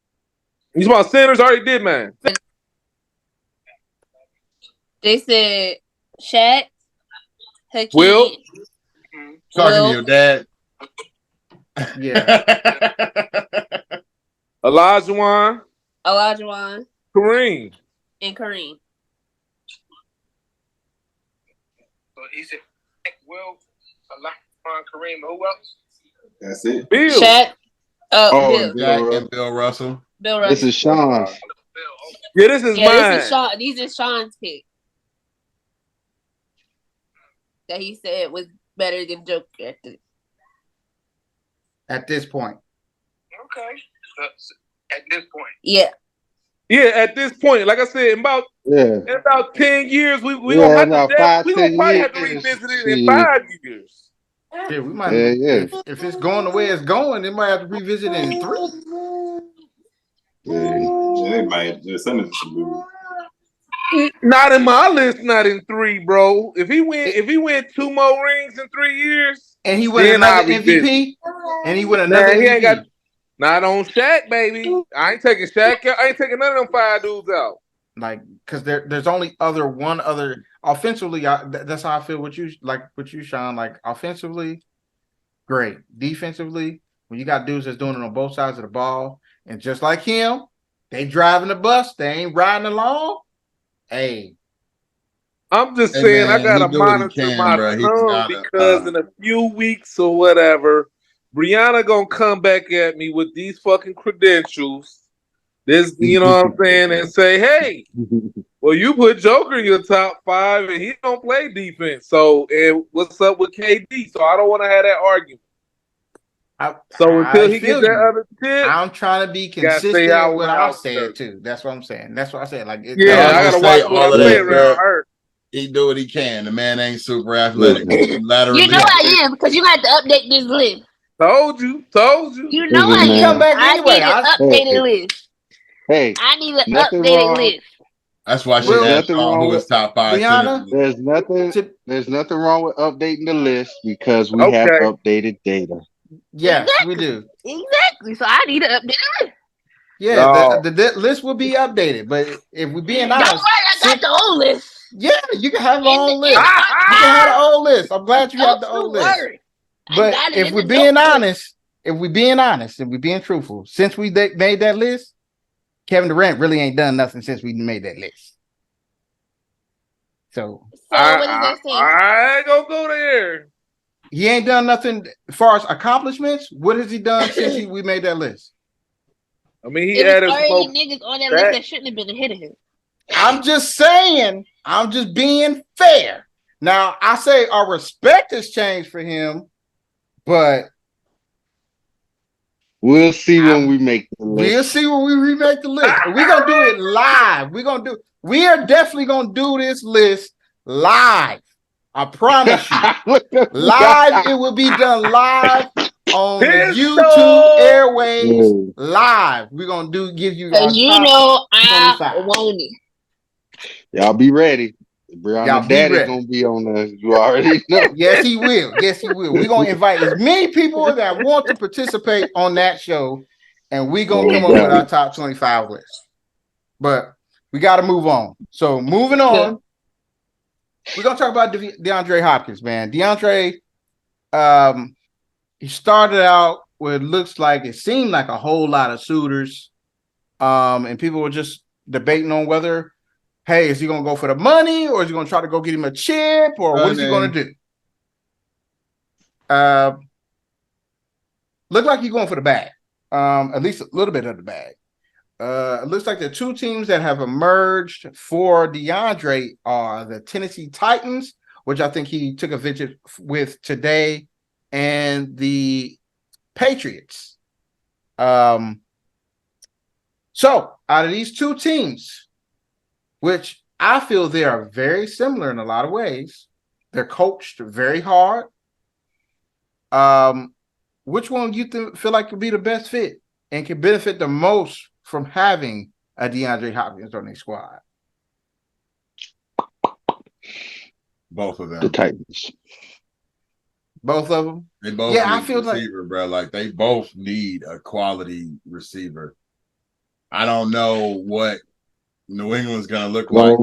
He's my centers already did, man. They said Shaq, Will, Hakeem, Talking to Will, your dad. Yeah. Olajuwon, Olajuwon, Kareem. and Kareem. So he said, Will, Olajuwon, Kareem, who else? That's it. Bill. Shaq, Oh, Bill. and Bill Jack Russell. and Bill Russell. Bill This Russell. is Sean's. Yeah, this is Yeah, mine. this is Sean. These are Sean's pick that he said was better than Joker. At this point. Okay. At this point. Yeah. Yeah, at this point, like I said, in Yeah. about 10 years, we Yeah, gonna have about to five, we gonna 10 probably have to years. revisit it in Shit. 5 years. Yeah, we might. Yeah. If it's going the way it's going, they might have to revisit it in 3. Yeah. They might just send it to you. Not in my list, not in 3, bro. If he win 2 more rings in 3 years, And he win then another I'll revisit. MVP. And he win another Man, he MVP. ain't got not on Shaq, baby. I ain't taking Shaq out. I ain't taking none of them 5 dudes out. Like, because there's only one other offensively. That's how I feel with you, Sean. Like, offensively, great. Defensively, when you got dudes that's doing it on both sides of the ball, and just like him, they driving the bus, they ain't riding along. Hey, I'm just Hey, saying I man, gotta he do what he monitor can, my bro. He tongue gotta. because in a few weeks or whatever, Brianna gonna come back at me with these fucking credentials. This, you know what I'm saying, and say, hey, well, you put Joker in your top 5 and he don't play defense. So, and what's up with KD? So I don't want to have that argument. So until he gets that other tip, I'm trying to be gotta stay consistent out with what when I out said there. too. That's what I'm saying. That's what I said. Like, Yeah, I gotta watch what I say around her. He do what he can. The man ain't super athletic. Laterally. You know I am because you got to update this list. Told you. You know I am. Come back I anyway. need an updated list. Hey, I need an nothing updated wrong. list. That's why she There's asked nothing Sean wrong who with his top 5 Brianna. centers. There's nothing wrong with updating the list because we have Okay. updated data. Yes, Exactly. we do. Exactly. So I need an updated list. Yeah, No. the list will be updated. But if we're being honest, Don't worry, I got the old list. yeah, you can have the old list. In You the can have the old list. I'm glad you have the Don't old you list. worry. I But got it if in we're the being notebook. honest, if we're being truthful, since we made that list, Kevin Durant really ain't done nothing since we made that list. So what does that say? I ain't gonna go there. he ain't done nothing as far as accomplishments. What has he done since we made that list? I mean, he It was added already some niggas on that list that shouldn't have been ahead of him. I'm just saying. I'm just being fair. Now, I say our respect has changed for him, but we'll see when we make the list. We'll see when we remake the list. We're gonna do it live. We are definitely gonna do this list live. I promise you. Live, it will be done live on the YouTube airwaves. Live. We're gonna give you our Because you top know I 25. want it. Y'all be ready. Brianna Daddy ready. gonna be on us. You already know. Yes, he will. Yes, he will. We're gonna invite as many people that want to participate on that show, and we're gonna come up with our top 25 list. But we got to move on. So moving on, we're gonna talk about DeAndre Hopkins, man. DeAndre, he started out with it seemed like a whole lot of suitors, and people were just debating on whether, hey, is he gonna go for the money or is he gonna try to go get him a chip or what is he gonna do? Look like he's going for the bag, at least a little bit of the bag. It looks like the two teams that have emerged for DeAndre are the Tennessee Titans, which I think he took a visit with today, and the Patriots. So out of these two teams, which I feel they are very similar in a lot of ways, they're coached very hard. Which one do you feel like could be the best fit? and can benefit the most from having a DeAndre Hopkins on their squad? Both of The them. Titans. Both of them. They both Yeah, need I feel a receiver, bro. Like they both need a quality receiver. I don't know what New England's gonna look like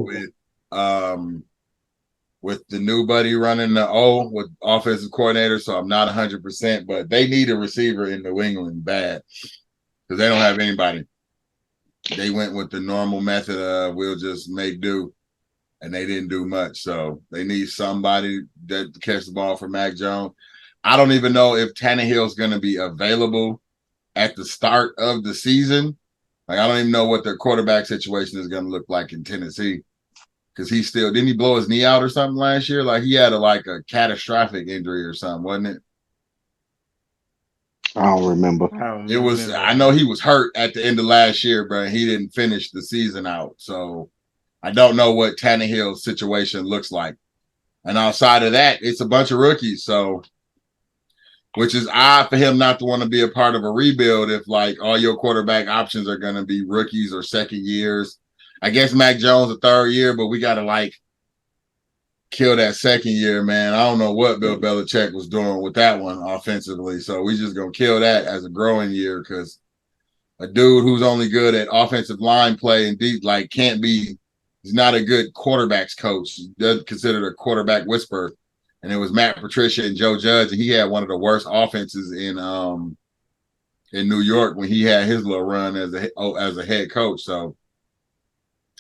with the new buddy running the O with offensive coordinator. So I'm not 100%, but they need a receiver in New England bad because they don't have anybody. They went with the normal method of we'll just make do, and they didn't do much. So they need somebody that catch the ball for Mac Jones. I don't even know if Tannehill's going to be available at the start of the season. Like I don't even know what their quarterback situation is going to look like in Tennessee because he still didn't he blow his knee out or something last year? Like he had a catastrophic injury or something, wasn't it? I don't remember. It was. I know he was hurt at the end of last year, but he didn't finish the season out. So I don't know what Tannehill's situation looks like. And outside of that, it's a bunch of rookies. So, which is odd for him not to want to be a part of a rebuild if like all your quarterback options are going to be rookies or second years. I guess Mac Jones a third year, but we got to like kill that second year, man. I don't know what Bill Belichick was doing with that one offensively. So we just going to kill that as a growing year because a dude who's only good at offensive line play and deep, like can't be, he's not a good quarterbacks coach. He's considered a quarterback whisperer. And it was Matt Patricia and Joe Judge, and he had one of the worst offenses in New York when he had his little run as a head coach. So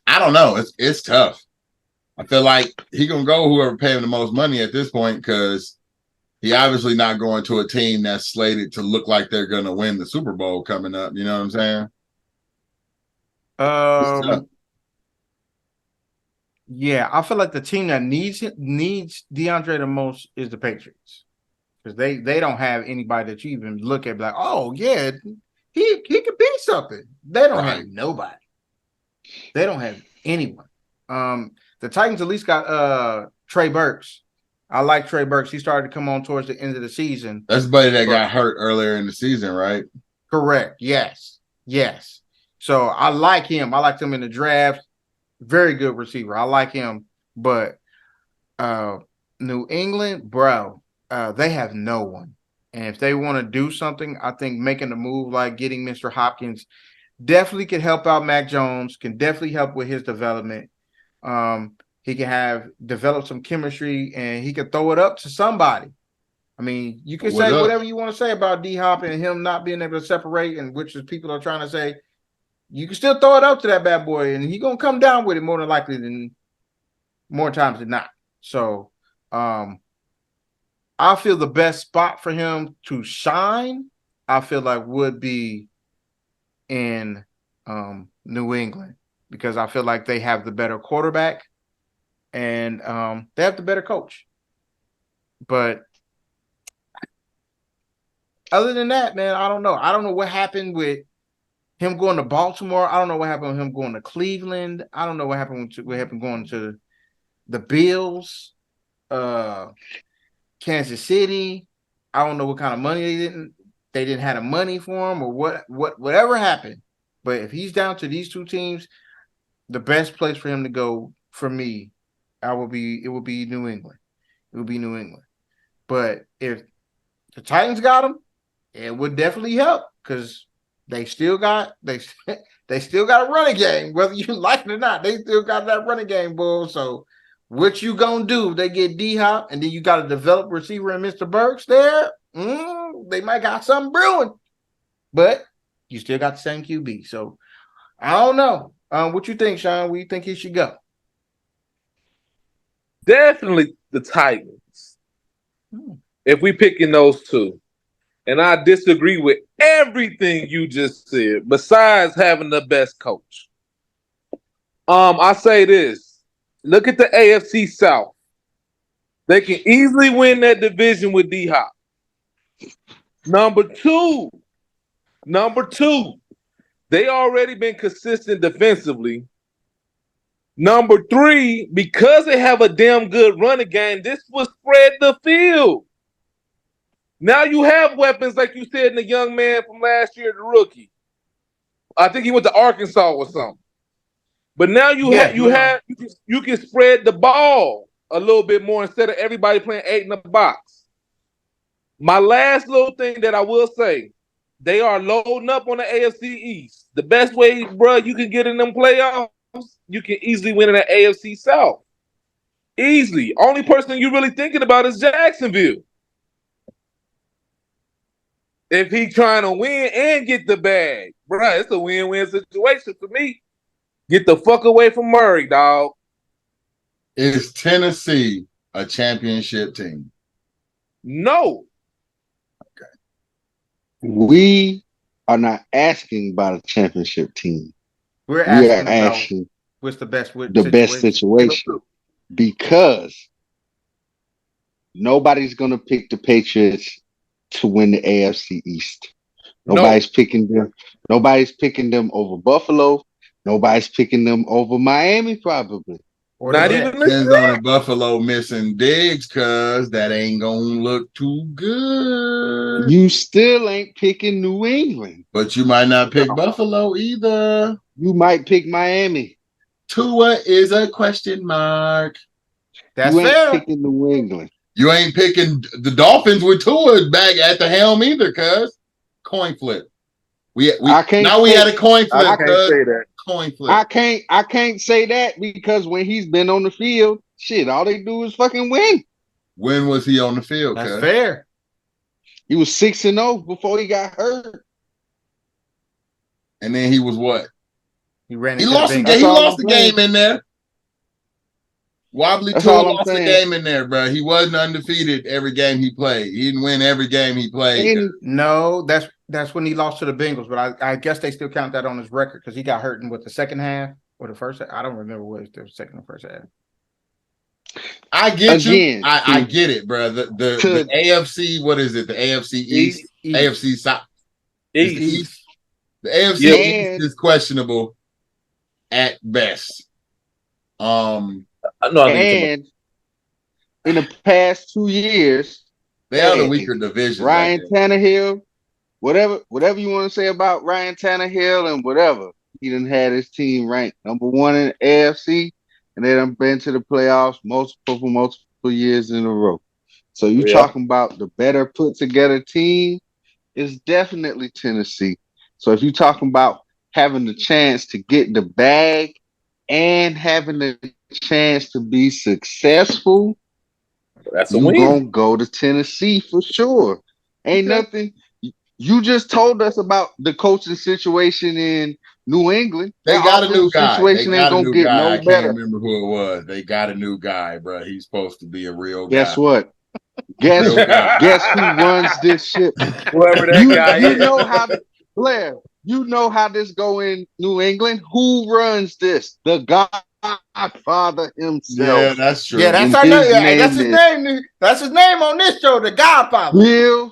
I don't know. It's tough. I feel like he gonna go whoever pay him the most money at this point because he obviously not going to a team that's slated to look like they're gonna win the Super Bowl coming up. You know what I'm saying? Yeah, I feel like the team that needs DeAndre the most is the Patriots because they don't have anybody that you even look at like, oh yeah, he could be something. They don't have nobody. They don't have anyone. The Titans at least got Trey Burks. I like Trey Burks. He started to come on towards the end of the season. That's buddy that got hurt earlier in the season, right? Correct. Yes. So I like him. I liked him in the draft. Very good receiver. I like him. But New England, bro, they have no one. And if they want to do something, I think making a move like getting Mr. Hopkins definitely could help out Mac Jones, can definitely help with his development. He can develop some chemistry and he can throw it up to somebody. I mean, you can say whatever you want to say about D-Hop and him not being able to separate, and which is people are trying to say, you can still throw it up to that bad boy, and he's gonna come down with it more than likely than more times than not. So I feel the best spot for him to shine, I feel like would be in New England because I feel like they have the better quarterback and they have the better coach. But other than that, man, I don't know. I don't know what happened with him going to Baltimore. I don't know what happened with him going to Cleveland. I don't know what happened going to the Bills, Kansas City. I don't know what kind of money they didn't have the money for him or whatever happened. But if he's down to these two teams, the best place for him to go for me, it would be New England. It would be New England. But if the Titans got him, it would definitely help because they still got a running game, whether you like it or not. They still got that running game, bull. So what you gonna do if they get D-Hop and then you got a developed receiver in Mr. Burks there? They might got something brewing, but you still got the same QB. So I don't know. What you think, Sean? Where you think he should go? Definitely the Titans. If we picking those two. And I disagree with everything you just said, besides having the best coach. I say this. Look at the AFC South. They can easily win that division with D-Hop. Number two, they already been consistent defensively. Number three, because they have a damn good running game, this will spread the field. Now you have weapons, like you said, in the young man from last year, the rookie. I think he went to Arkansas or something. But now you can spread the ball a little bit more instead of everybody playing 8 in the box. My last little thing that I will say, they are loading up on the AFC East. The best way, bro, you can get in them playoffs, you can easily win in the AFC South. Easily. Only person you really thinking about is Jacksonville. If he trying to win and get the bag, bro, it's a win-win situation for me. Get the fuck away from Murray, dog. Is Tennessee a championship team? No. Okay. We are not asking about a championship team. We're We are asking about asking what's the best situation because nobody's going to pick the Patriots to win the AFC East. Nobody's picking them. Nobody's picking them over Buffalo. Nobody's picking them over Miami, probably. Or Not the even Jets. Depends on if Buffalo missing Diggs, cuz that ain't gonna look too good. You still ain't picking New England. But you might not pick Buffalo either. You might pick Miami. Tua is a question mark. That's you ain't fair. picking New England. You ain't picking the Dolphins with Tua back at the helm either, cuz. Coin flip. We had a coin flip. I can't say that. Coin flip. I can't say that because when he's been on the field, shit, all they do is fucking win. When was he on the field? That's fair. He was 6-0 before he got hurt. And then he was what? He ran. He lost the game in there. Wobbly Tua lost the game in there, bro. He wasn't undefeated every game he played. He didn't win every game he played. No, that's when he lost to the Bengals, but I guess they still count that on his record because he got hurt in the second half or the first half. I don't remember what was the second or first half. I get you. I get it, bro. The AFC, what is it? The AFC East. AFC South. East. The AFC East is questionable at best. And in the past 2 years, they are the weaker division. Ryan Tannehill, whatever you want to say about Ryan Tannehill and whatever, he done had his team ranked number 1 in the AFC, and they done been to the playoffs multiple years in a row. So you talking about the better put together team is definitely Tennessee. So if you talking about having the chance to get the bag and having the chance to be successful, that's a win. You're gonna go to Tennessee for sure. Ain't nothing. You just told us about the coaching situation in New England. They got a new guy. Situation ain't gonna get no better. I can't remember who it was. They got a new guy, bro. He's supposed to be a real guy. Guess what? Guess who runs this ship? Whoever that guy is. You know how Blair. You know how this go in New England. Who runs this? The Godfather himself. Yeah, that's true. Yeah, that's our name. That's his name. That's his name on this show, the Godfather.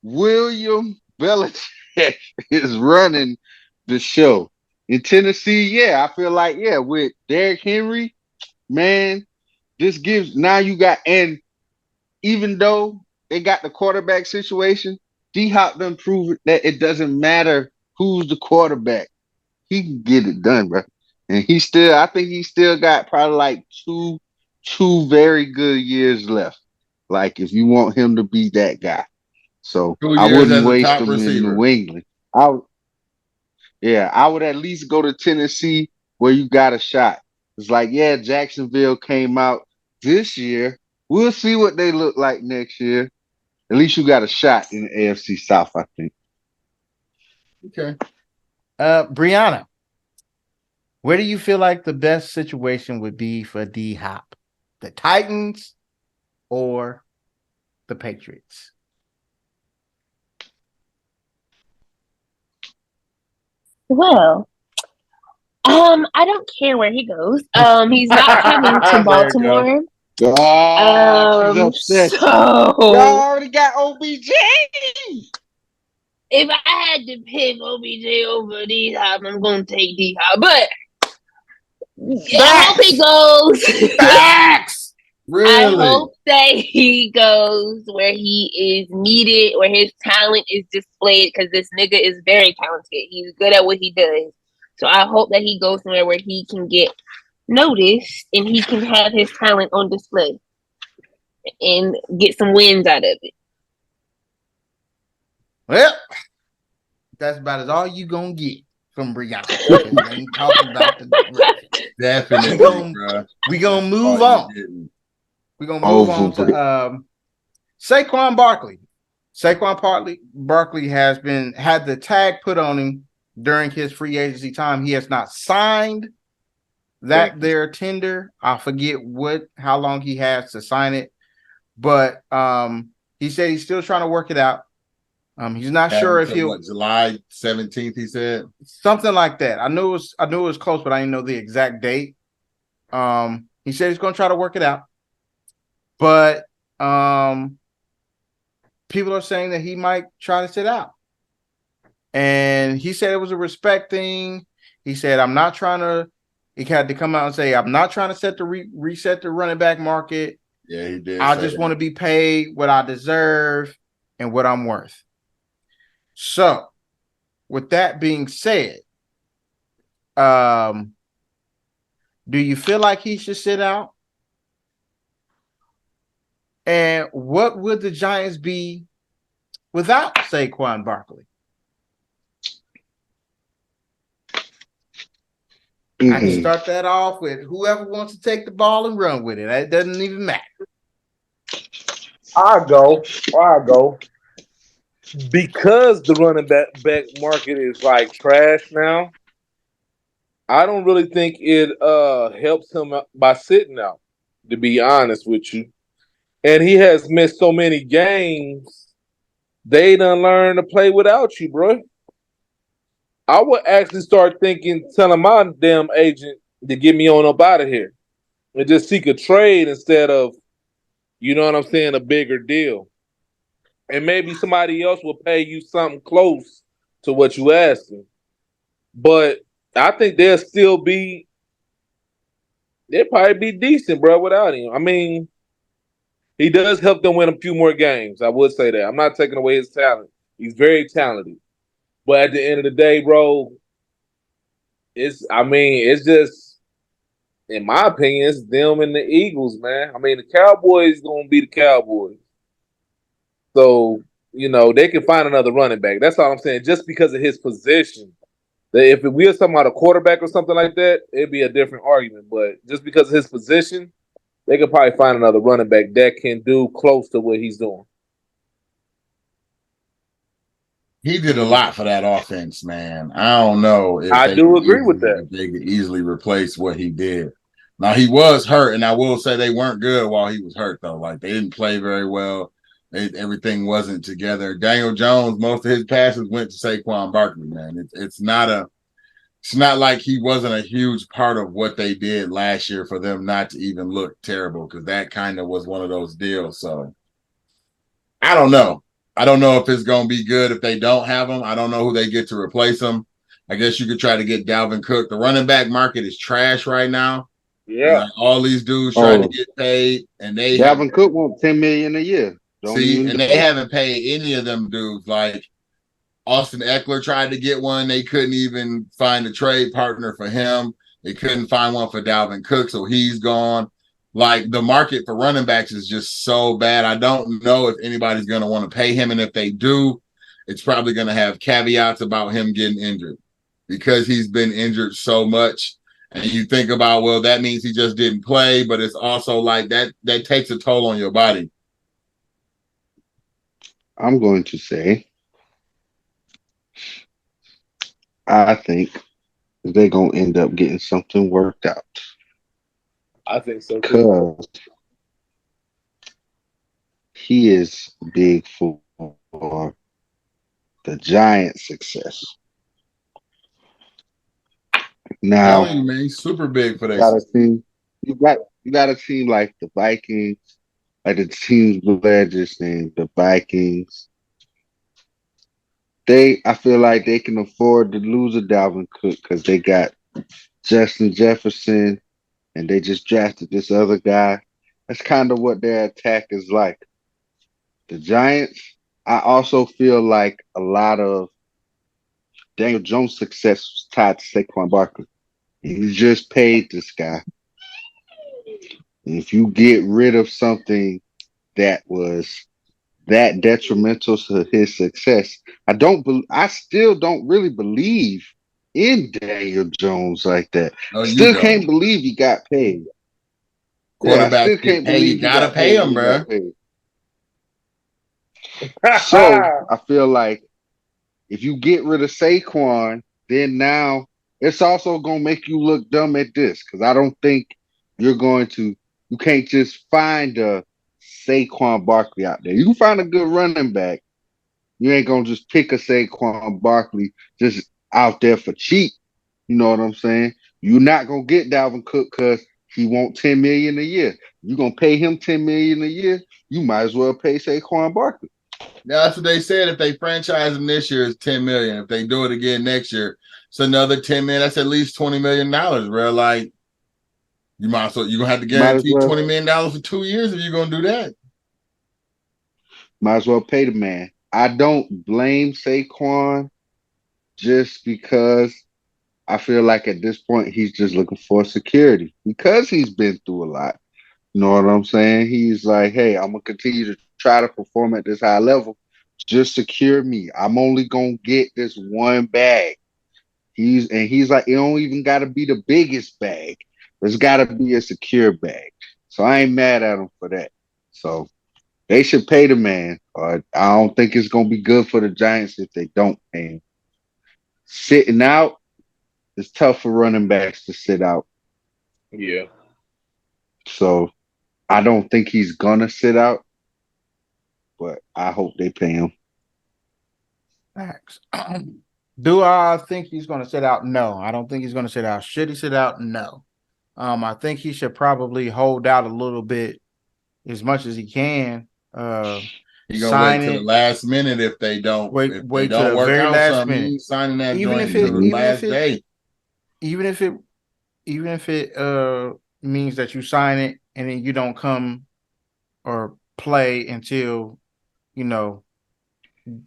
William Belichick is running the show. In Tennessee, I feel like, with Derrick Henry, man, this gives now you got, and even though they got the quarterback situation, D-Hop done proved that it doesn't matter who's the quarterback. He can get it done, bro. And I think he still got probably like two very good years left. Like if you want him to be that guy. So I wouldn't waste him in New England. I would at least go to Tennessee where you got a shot. It's like, Jacksonville came out this year. We'll see what they look like next year. At least you got a shot in the AFC South, I think. Okay. Brianna, where do you feel like the best situation would be for D-Hop? The Titans or the Patriots? Well, I don't care where he goes. He's not coming to Baltimore. She's upset. Y'all already got OBJ. If I had to pick OBJ over D-Hop, I'm going to take D-Hop. But I hope he goes. Facts. I Really? hope that he goes where he is needed, where his talent is displayed, because this nigga is very talented. He's good at what he does. So I hope that he goes somewhere where he can get noticed and he can have his talent on display and get some wins out of it. Well, that's about as all you gonna get from Brianna. Because we ain't talking about the Ravens. Definitely, bro. We gonna move All you on. getting. We're gonna move on to Saquon Barkley. Saquon Barkley has had the tag put on him during his free agency time. He has not signed their tender. I forget how long he has to sign it, but he said he's still trying to work it out. He's not sure if he'll July 17th, he said. Something like that. I knew it was close, but I didn't know the exact date. He said he's gonna try to work it out. But people are saying that he might try to sit out. And he said it was a respect thing. He said, he had to come out and say, I'm not trying to reset the running back market. Yeah, he did. I just want to be paid what I deserve and what I'm worth. So, with that being said, do you feel like he should sit out? And what would the Giants be without Saquon Barkley? I can start that off with whoever wants to take the ball and run with it. It doesn't even matter. I'll go. Because the running back market is like trash now, I don't really think it helps him by sitting out, to be honest with you. And he has missed so many games, they done learned to play without you, bro. I would actually start telling my damn agent to get me on up out of here and just seek a trade instead of, you know what I'm saying, a bigger deal. And maybe somebody else will pay you something close to what you asking. But I think they'll probably be decent, bro, without him. I mean, he does help them win a few more games. I would say that. I'm not taking away his talent. He's very talented. But at the end of the day, bro, it's just, in my opinion, it's them and the Eagles, man. I mean, the Cowboys gonna be the Cowboys. So, they can find another running back. That's all I'm saying. Just because of his position. If we were talking about a quarterback or something like that, it'd be a different argument. But just because of his position, they could probably find another running back that can do close to what he's doing. He did a lot for that offense, man. I don't know if I do agree with that. If they could easily replace what he did. Now, he was hurt, and I will say they weren't good while he was hurt, though. Like, they didn't play very well. Everything wasn't together. Daniel Jones, most of his passes went to Saquon Barkley, man. It's not like he wasn't a huge part of what they did last year for them not to even look terrible, because that kind of was one of those deals. So, I don't know. I don't know if it's going to be good if they don't have him. I don't know who they get to replace him. I guess you could try to get Dalvin Cook. The running back market is trash right now. Yeah. Like, all these dudes trying to get paid, and Dalvin Cook wants $10 million a year. They haven't paid any of them dudes. Like, Austin Eckler tried to get one. They couldn't even find a trade partner for him. They couldn't find one for Dalvin Cook, so he's gone. Like, the market for running backs is just so bad. I don't know if anybody's going to want to pay him. And if they do, it's probably going to have caveats about him getting injured, because he's been injured so much. And you think about, well, that means he just didn't play, but it's also like that takes a toll on your body. I'm going to say, I think they're going to end up getting something worked out. I think so, too. Because he is big for the Giants' success. Now, You, man, super big for that. You got a team like the Vikings, like the teams Blair just named, the Vikings. I feel like they can afford to lose a Dalvin Cook because they got Justin Jefferson, and they just drafted this other guy. That's kind of what their attack is like. The Giants, I also feel like a lot of Daniel Jones' success was tied to Saquon Barkley. You just paid this guy. And if you get rid of something that was that detrimental to his success, I still don't really believe in Daniel Jones like that. No, you Still don't. can't believe he got paid. Yeah, I Quarterbacks still get can't paid. You believe he gotta got pay paid when them, he bro. got paid. So I feel like if you get rid of Saquon, then now it's also gonna make you look dumb at this because I don't think you can't just find a Saquon Barkley out there. You can find a good running back. You ain't gonna just pick a Saquon Barkley just out there for cheap. You know what I'm saying? You're not gonna get Dalvin Cook because he want 10 million a year. You're gonna pay him 10 million a year. You might as well pay Saquon Barkley. That's what they said. If they franchise him this year, it's 10 million. If they do it again next year, it's another 10 million. That's at least $20 million, bro. Like you're gonna have to Might as guarantee well $20 million for 2 years if you're gonna do that. Might as well pay the man. I don't blame Saquon just because I feel like at this point he's just looking for security because he's been through a lot. You know what I'm saying? He's like, hey, I'm gonna continue to try to perform at this high level. Just secure me. I'm only gonna get this one bag. He's like, it don't even gotta be the biggest bag. There's gotta be a secure bag. So I ain't mad at him for that. So they should pay the man. Or I don't think it's gonna be good for the Giants if they don't pay him. Sitting out, it's tough for running backs to sit out. Yeah. So I don't think he's gonna sit out, but I hope they pay him. Facts. Do I think he's going to sit out? No, I don't think he's going to sit out. Should he sit out? No. I think he should probably hold out a little bit as much as he can. He gonna wait till the last minute if they don't wait they to don't the work very out last something. minute. He ain't signing that Even joint if it, until the last day. even if it means that you sign it and then you don't come or play until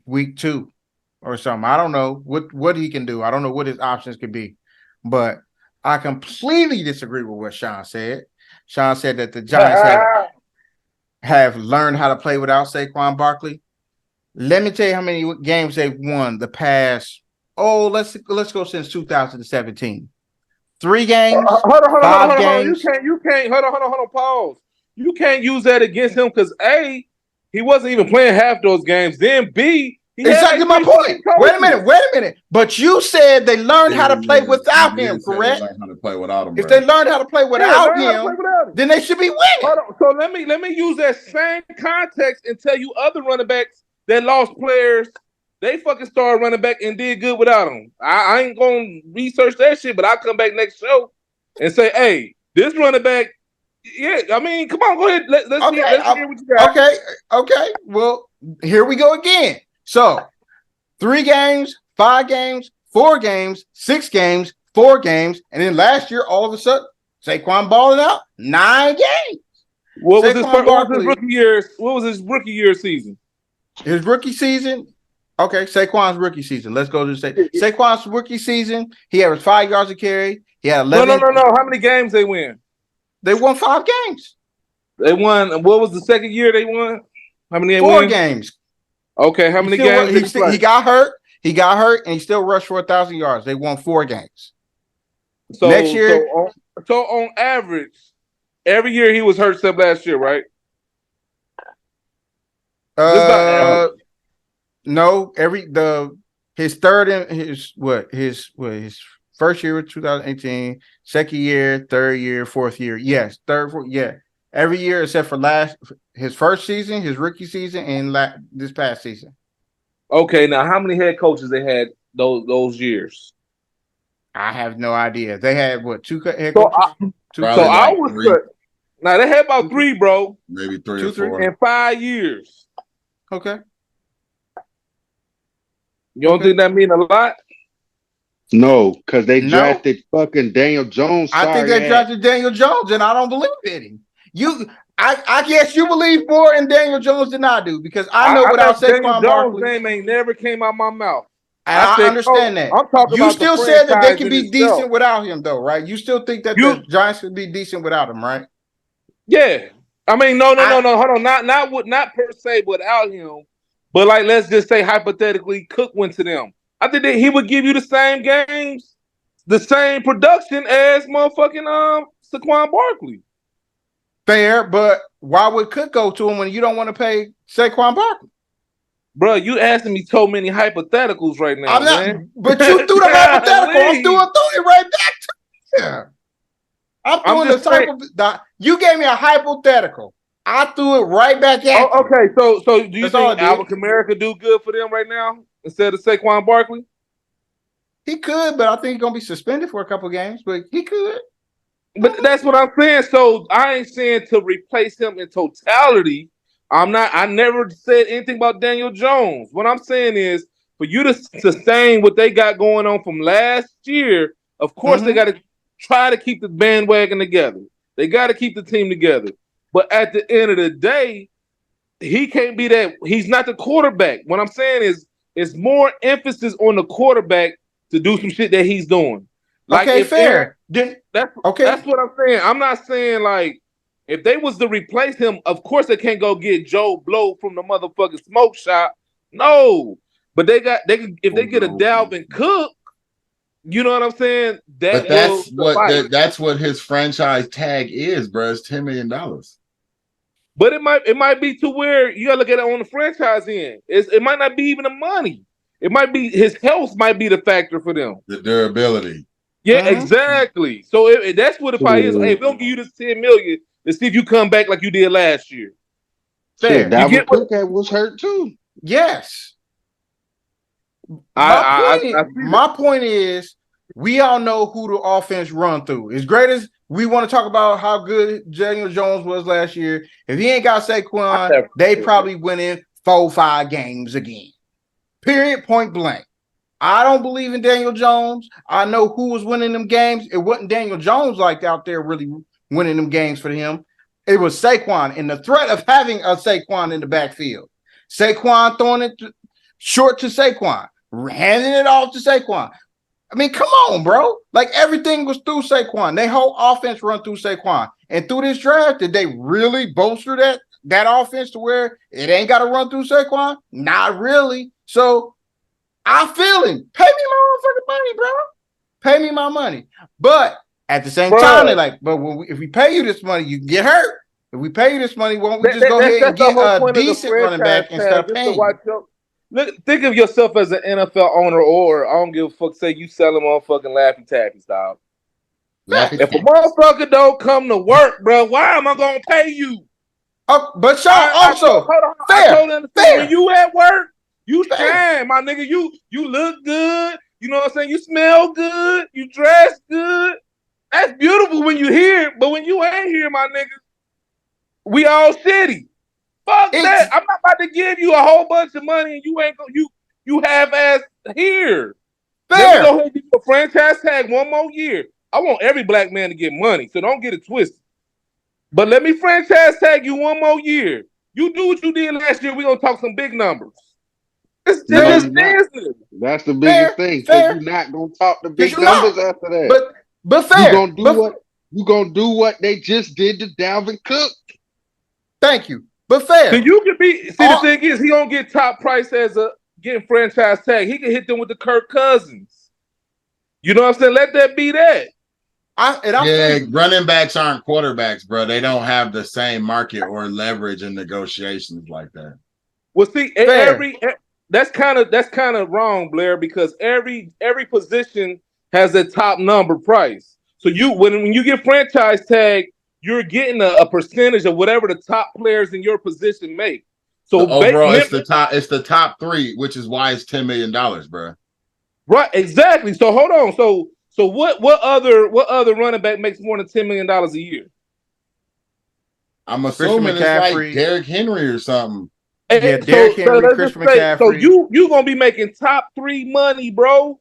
week 2 or something. I don't know what he can do. I don't know what his options could be, but I completely disagree with what Sean said. Sean said that the Giants have learned how to play without Saquon Barkley. Let me tell you how many games they've won the past. Oh, let's go since 2017. 3 games, Hold on, hold on, hold on, 5 hold on, hold on. games. You can't. Hold on. Pause. You can't use that against him because A, he wasn't even playing half those games. Then B, he had Exactly like my 3 fucking point. Wait a coaches. minute. But you said they learned how to play You without him, did say they correct? learned how to play without him, If bro. they learned how to play Yeah, without learn how to play him, without him. then they should be winning. Hold on. So let me use that same context and tell you other running backs that lost players. They fucking started running back and did good without him. I ain't gonna research that shit, but I'll come back next show and say, hey, this running back. Yeah, I mean, come on, go ahead. Let's hear what you got. Okay. Well, here we go again. So 3 games, 5 games, 4 games, 6 games, 4 games, and then last year, all of a sudden, Saquon balling out 9 games. What was his rookie year? What was his rookie year season? His rookie season. Okay, Saquon's rookie season. Let's go to Saquon's rookie season. He averaged 5 yards a carry. He had 11. No. How many games they win? They won 5 games. They won. What was the second year they won? How many they 4 win? games. Okay, how many games? He got hurt. He got hurt, and he still rushed for 1,000 yards. They won 4 games. So next year, so on average, every year he was hurt except last year, right? No. His first year was 2018, second year, third year, fourth year. Yes, third, fourth, yeah. Every year except for his first season, his rookie season, and this past season. Okay, now how many head coaches they had those years? I have no idea. They had 2 head coaches? Now they had about 3, bro. Maybe 3 or 4 in 5 years. Okay. You don't think that mean a lot? No, because they drafted fucking Daniel Jones. I think they drafted Daniel Jones, and I don't believe in him. I guess you believe more in Daniel Jones than I do because I know without Daniel Saquon Jones' Barkley, name ain't never came out my mouth. and I understand that. I'm talking You about the still said that they franchise can in be itself. decent without him, though, right? You still think that the Giants could be decent without him, right? Yeah. I mean, no. Hold on. Not per se without him, but like let's just say hypothetically, Cook went to them. I think that he would give you the same games, the same production as motherfucking Saquon Barkley. Fair, but why would Cook go to him when you don't want to pay Saquon Barkley? Bro, you asking me so many hypotheticals right now, I'm not, man. but you threw the hypothetical. I'm throwing it right back to you. I'm throwing the type of. You gave me a hypothetical. I threw it right back at you. Okay, so do you think Alvin Kamara could do good for them right now instead of Saquon Barkley? He could, but I think he's gonna be suspended for a couple games. But he could. But that's what I'm saying. So I ain't saying to replace him in totality. I never said anything about Daniel Jones. What I'm saying is for you to sustain what they got going on from last year, of course they got to try to keep the bandwagon together. They got to keep the team together. But at the end of the day, he can't be that. He's not the quarterback. What I'm saying is it's more emphasis on the quarterback to do some shit that he's doing. Like okay, fair. That's what I'm saying. I'm not saying like if they was to replace him, of course they can't go get Joe Blow from the motherfucking smoke shop. No, but they get a Dalvin Cook. You know what I'm saying? That's what his franchise tag is, bro. It's $10 million. But it might be to where you gotta look at it on the franchise end. It might not be even the money. It might be his health might be the factor for them. The durability. Yeah, exactly. So that's what it probably is. Hey, if we don't give you this $10 million, let's see if you come back like you did last year. Fair. Dalvin Cook was hurt too. Yes. My point is, we all know who the offense run through. As great as we want to talk about how good Daniel Jones was last year, if he ain't got Saquon, they probably winning 4-5 games again. Period. Point blank. I don't believe in Daniel Jones. I know who was winning them games. It wasn't Daniel Jones like out there really winning them games for him. It was Saquon and the threat of having a Saquon in the backfield. Saquon throwing it short to Saquon, handing it off to Saquon. I mean, come on, bro. Like everything was through Saquon. Their whole offense run through Saquon. And through this draft, did they really bolster that offense to where it ain't got to run through Saquon? Not really. So I feel him. Pay me my motherfucking money, bro. Pay me my money. But at the same time, they're like, but if we pay you this money, you can get hurt. If we pay you this money, won't we just go ahead and get a decent running back and start paying you? Look, think of yourself as an NFL owner, or I don't give a fuck. Say you selling motherfucking Laffy Taffy style. If a motherfucker don't come to work, bro, why am I gonna pay you? But y'all also fair. When you at work, you shine, my nigga. You look good. You know what I'm saying? You smell good. You dress good. That's beautiful when you here, but when you ain't here, my nigga, we all shitty. Fuck that. I'm not about to give you a whole bunch of money and you ain't gonna you have ass here. Let me go ahead and give you a franchise tag one more year. I want every black man to get money, so don't get it twisted. But let me franchise tag you one more year. You do what you did last year, we're gonna talk some big numbers. It's just business. That's the biggest thing. Because you're not gonna talk the big numbers after that. But fair. You're gonna do what they just did to Dalvin Cook. Thank you. But fair. So you could be the thing is he don't get top price as a getting franchise tag. He can hit them with the Kirk Cousins. You know what I'm saying? Let that be that. Running backs aren't quarterbacks, bro. They don't have the same market or leverage in negotiations like that. Well, see, that's kind of wrong, Blair, because every position has a top number price. So when you get franchise tag, you're getting a percentage of whatever the top players in your position make. So overall, it's the top three, which is why it's $10 million, bro. Right, exactly. So hold on. So what other running back makes more than $10 million a year? I'm assuming it's like Derrick Henry or something. Yeah, Derrick Henry, Christian McCaffrey. So you gonna be making top 3 money, bro?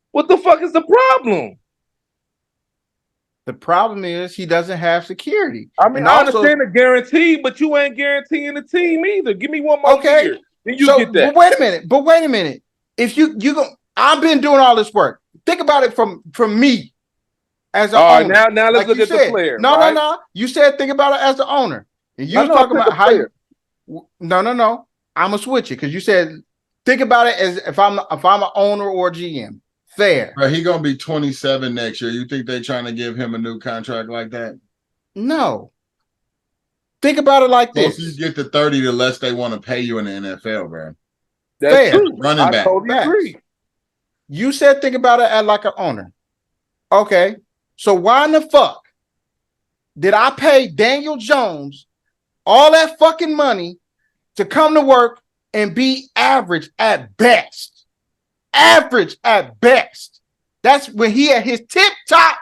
What the fuck is the problem? The problem is he doesn't have security. I mean, and I also, understand the guarantee, but you ain't guaranteeing the team either. Give me one more year, then you get that. But wait a minute. If you go, I've been doing all this work. Think about it from me as an owner. Now let's look at the player. No. You said think about it as the owner. And you was talking about how you. No. I'm gonna switch it because you said think about it as if I'm an owner or a GM. Fair. But he gonna be 27 next year. You think they're trying to give him a new contract like that? No. Think about it like this. Once you get to 30, the less they want to pay you in the NFL, bro. That's true. Running back. I totally agree. You said think about it as like an owner. Okay. So why in the fuck did I pay Daniel Jones all that fucking money to come to work and be average at best? Average at best. That's when he at his tip top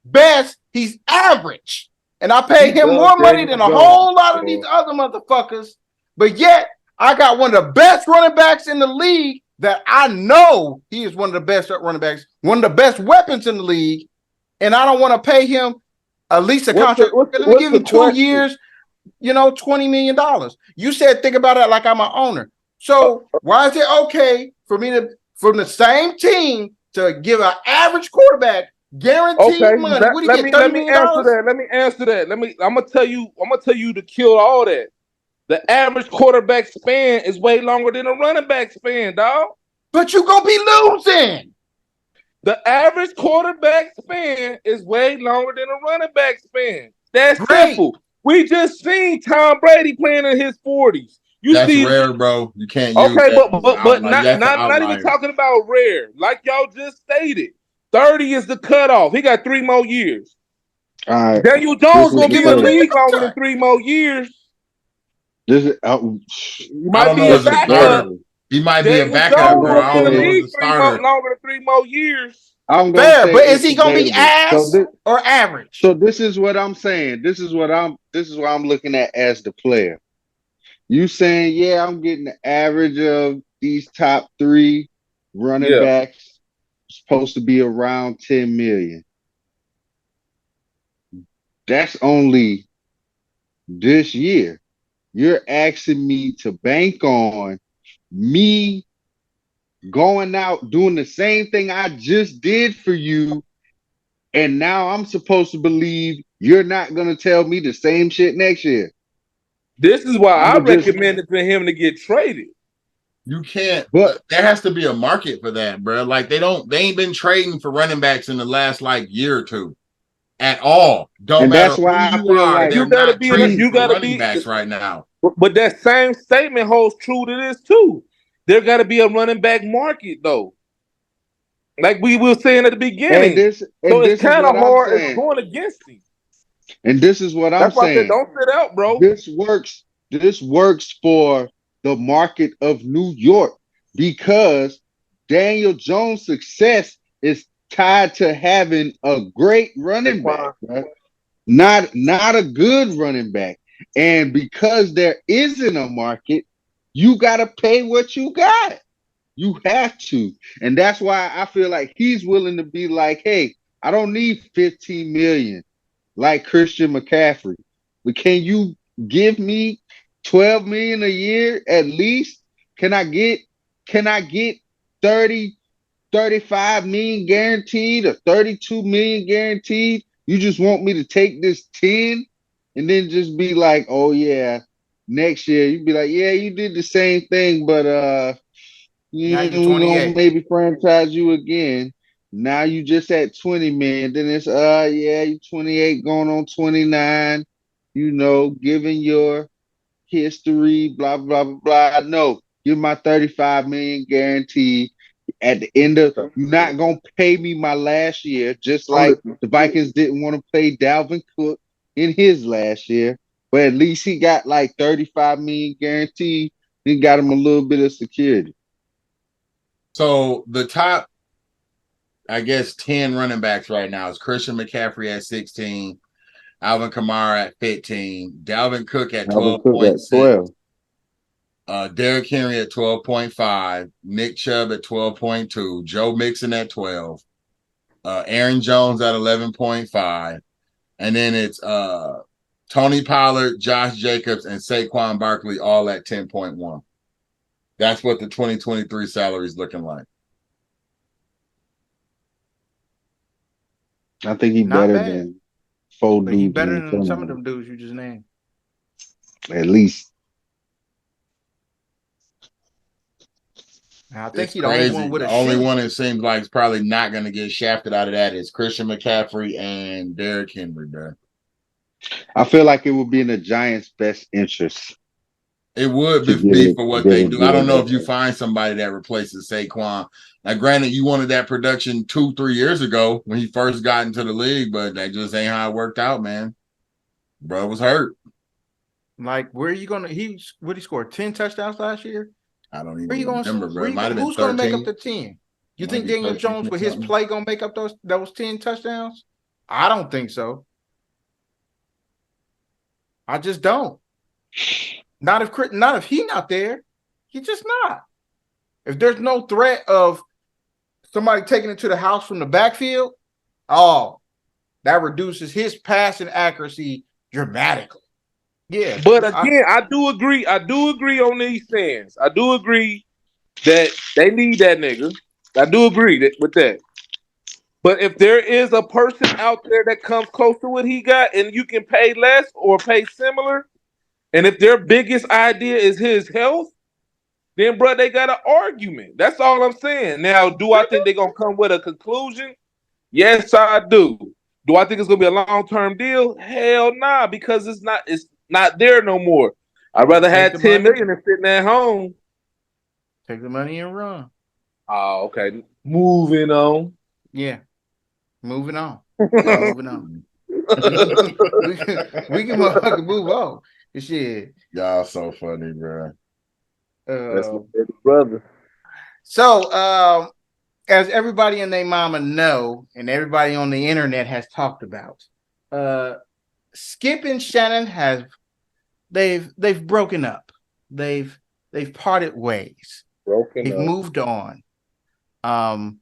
best, he's average. And I paid him more money than a whole lot of these other motherfuckers. But yet, I got one of the best running backs in the league that I know he is one of the best running backs, one of the best weapons in the league. And I don't want to pay him at least a contract. Let me give him 2 years, $20 million. You said think about it like I'm an owner. So why is it okay for me to, from the same team, to give an average quarterback guaranteed money? What do you get? $30 million? Let me answer that. I'm gonna tell you to kill all that. The average quarterback span is way longer than a running back span, dog. But you gonna be losing. The average quarterback span is way longer than a running back span. That's simple. We just seen Tom Brady playing in his 40s. That's rare, bro. You can't use that. But not even talking about rare. Like y'all just stated, 30 is the cutoff. He got 3 more years. All right. Daniel Jones gonna be in the league longer than 3 more years. This is, he might be a backup. He might be a backup, bro. I don't know if the starter. Longer than 3 more years. I'm gonna say, but is he gonna be ass or average? So this is what I'm saying. This is what I'm looking at as the player. You saying, yeah, I'm getting the average of these top 3 running backs, supposed to be around 10 million. That's only this year. You're asking me to bank on me going out doing the same thing I just did for you, and now I'm supposed to believe you're not going to tell me the same shit next year. This is why I recommended for him to get traded. You can't, but there has to be a market for that, bro. Like they ain't been trading for running backs in the last year or two at all. Don't matter that's why who you are. You gotta be running backs right now. But that same statement holds true to this too. There got to be a running back market though. Like we were saying at the beginning. So it's kind of hard. It's going against him. And this is what I'm saying. Don't sit out, bro. This works for the market of New York because Daniel Jones' success is tied to having a great running back, right? Not a good running back. And because there isn't a market, you got to pay what you got. You have to. And that's why I feel like he's willing to be like, hey, I don't need 15 million like Christian McCaffrey. But can you give me 12 million a year at least? Can I get 30, 35 million guaranteed or 32 million guaranteed? You just want me to take this 10 and then just be like, oh yeah, next year you'd be like, yeah, you did the same thing, but we're gonna maybe franchise you again. Now you just at 20 million. Then it's you 28 going on 29, given your history, blah, blah, blah, blah. No, give my 35 million guaranteed. At the end of you're not gonna pay me my last year, just like the Vikings didn't want to pay Dalvin Cook in his last year, but at least he got like 35 million guaranteed. He got him a little bit of security. So the top, I guess, 10 running backs right now is Christian McCaffrey at 16, Alvin Kamara at 15, Dalvin Cook at 12.6, Derrick Henry at 12.5, Nick Chubb at 12.2, Joe Mixon at 12, Aaron Jones at 11.5, and then it's Tony Pollard, Josh Jacobs, and Saquon Barkley all at 10.1. That's what the 2023 salary is looking like. I think he's Not better bad. than 4 But dudes. he better than some of them dudes you just named. At least. I think It's he's the only crazy. one with The a only shoe. one it seems like is probably not going to get shafted out of that is Christian McCaffrey and Derrick Henry, bro. I feel like it would be in the Giants' best interest. It would To be for what they do. I don't know if you that. find somebody that replaces Saquon. Now, granted, you wanted that production 2-3 years ago when he first got into the league, but that just ain't how it worked out, man. Bro was hurt. Like, where are you gonna? He scored 10 touchdowns last year. I don't even Where you gonna? remember, bro. It might have been Who's gonna make up 13. the 10? You Might think be Daniel 13 Jones or with his something. play gonna make up those 10 touchdowns? I don't think so. I just don't. Not if he not there. He's just not. If there's no threat of somebody taking it to the house from the backfield, that reduces his passing accuracy dramatically. Yeah. But again, I do agree on these things. I do agree that they need that nigga. I do agree with that. But if there is a person out there that comes close to what he got and you can pay less or pay similar, and if their biggest idea is his health, then, bro, they got an argument. That's all I'm saying. Now, do I think they're going to come with a conclusion? Yes, I do. Do I think it's going to be a long-term deal? Hell nah, because it's not there no more. I'd rather have $10 million than sitting at home. Take the money and run. Oh, okay. Moving on. Yeah. Moving on. Moving on. we can motherfucking move on. Shit. Y'all so funny, bro. That's my brother. So, as everybody and their mama know, and everybody on the internet has talked about, Skip and Shannon they've broken up. They've parted ways. They've moved on. Sean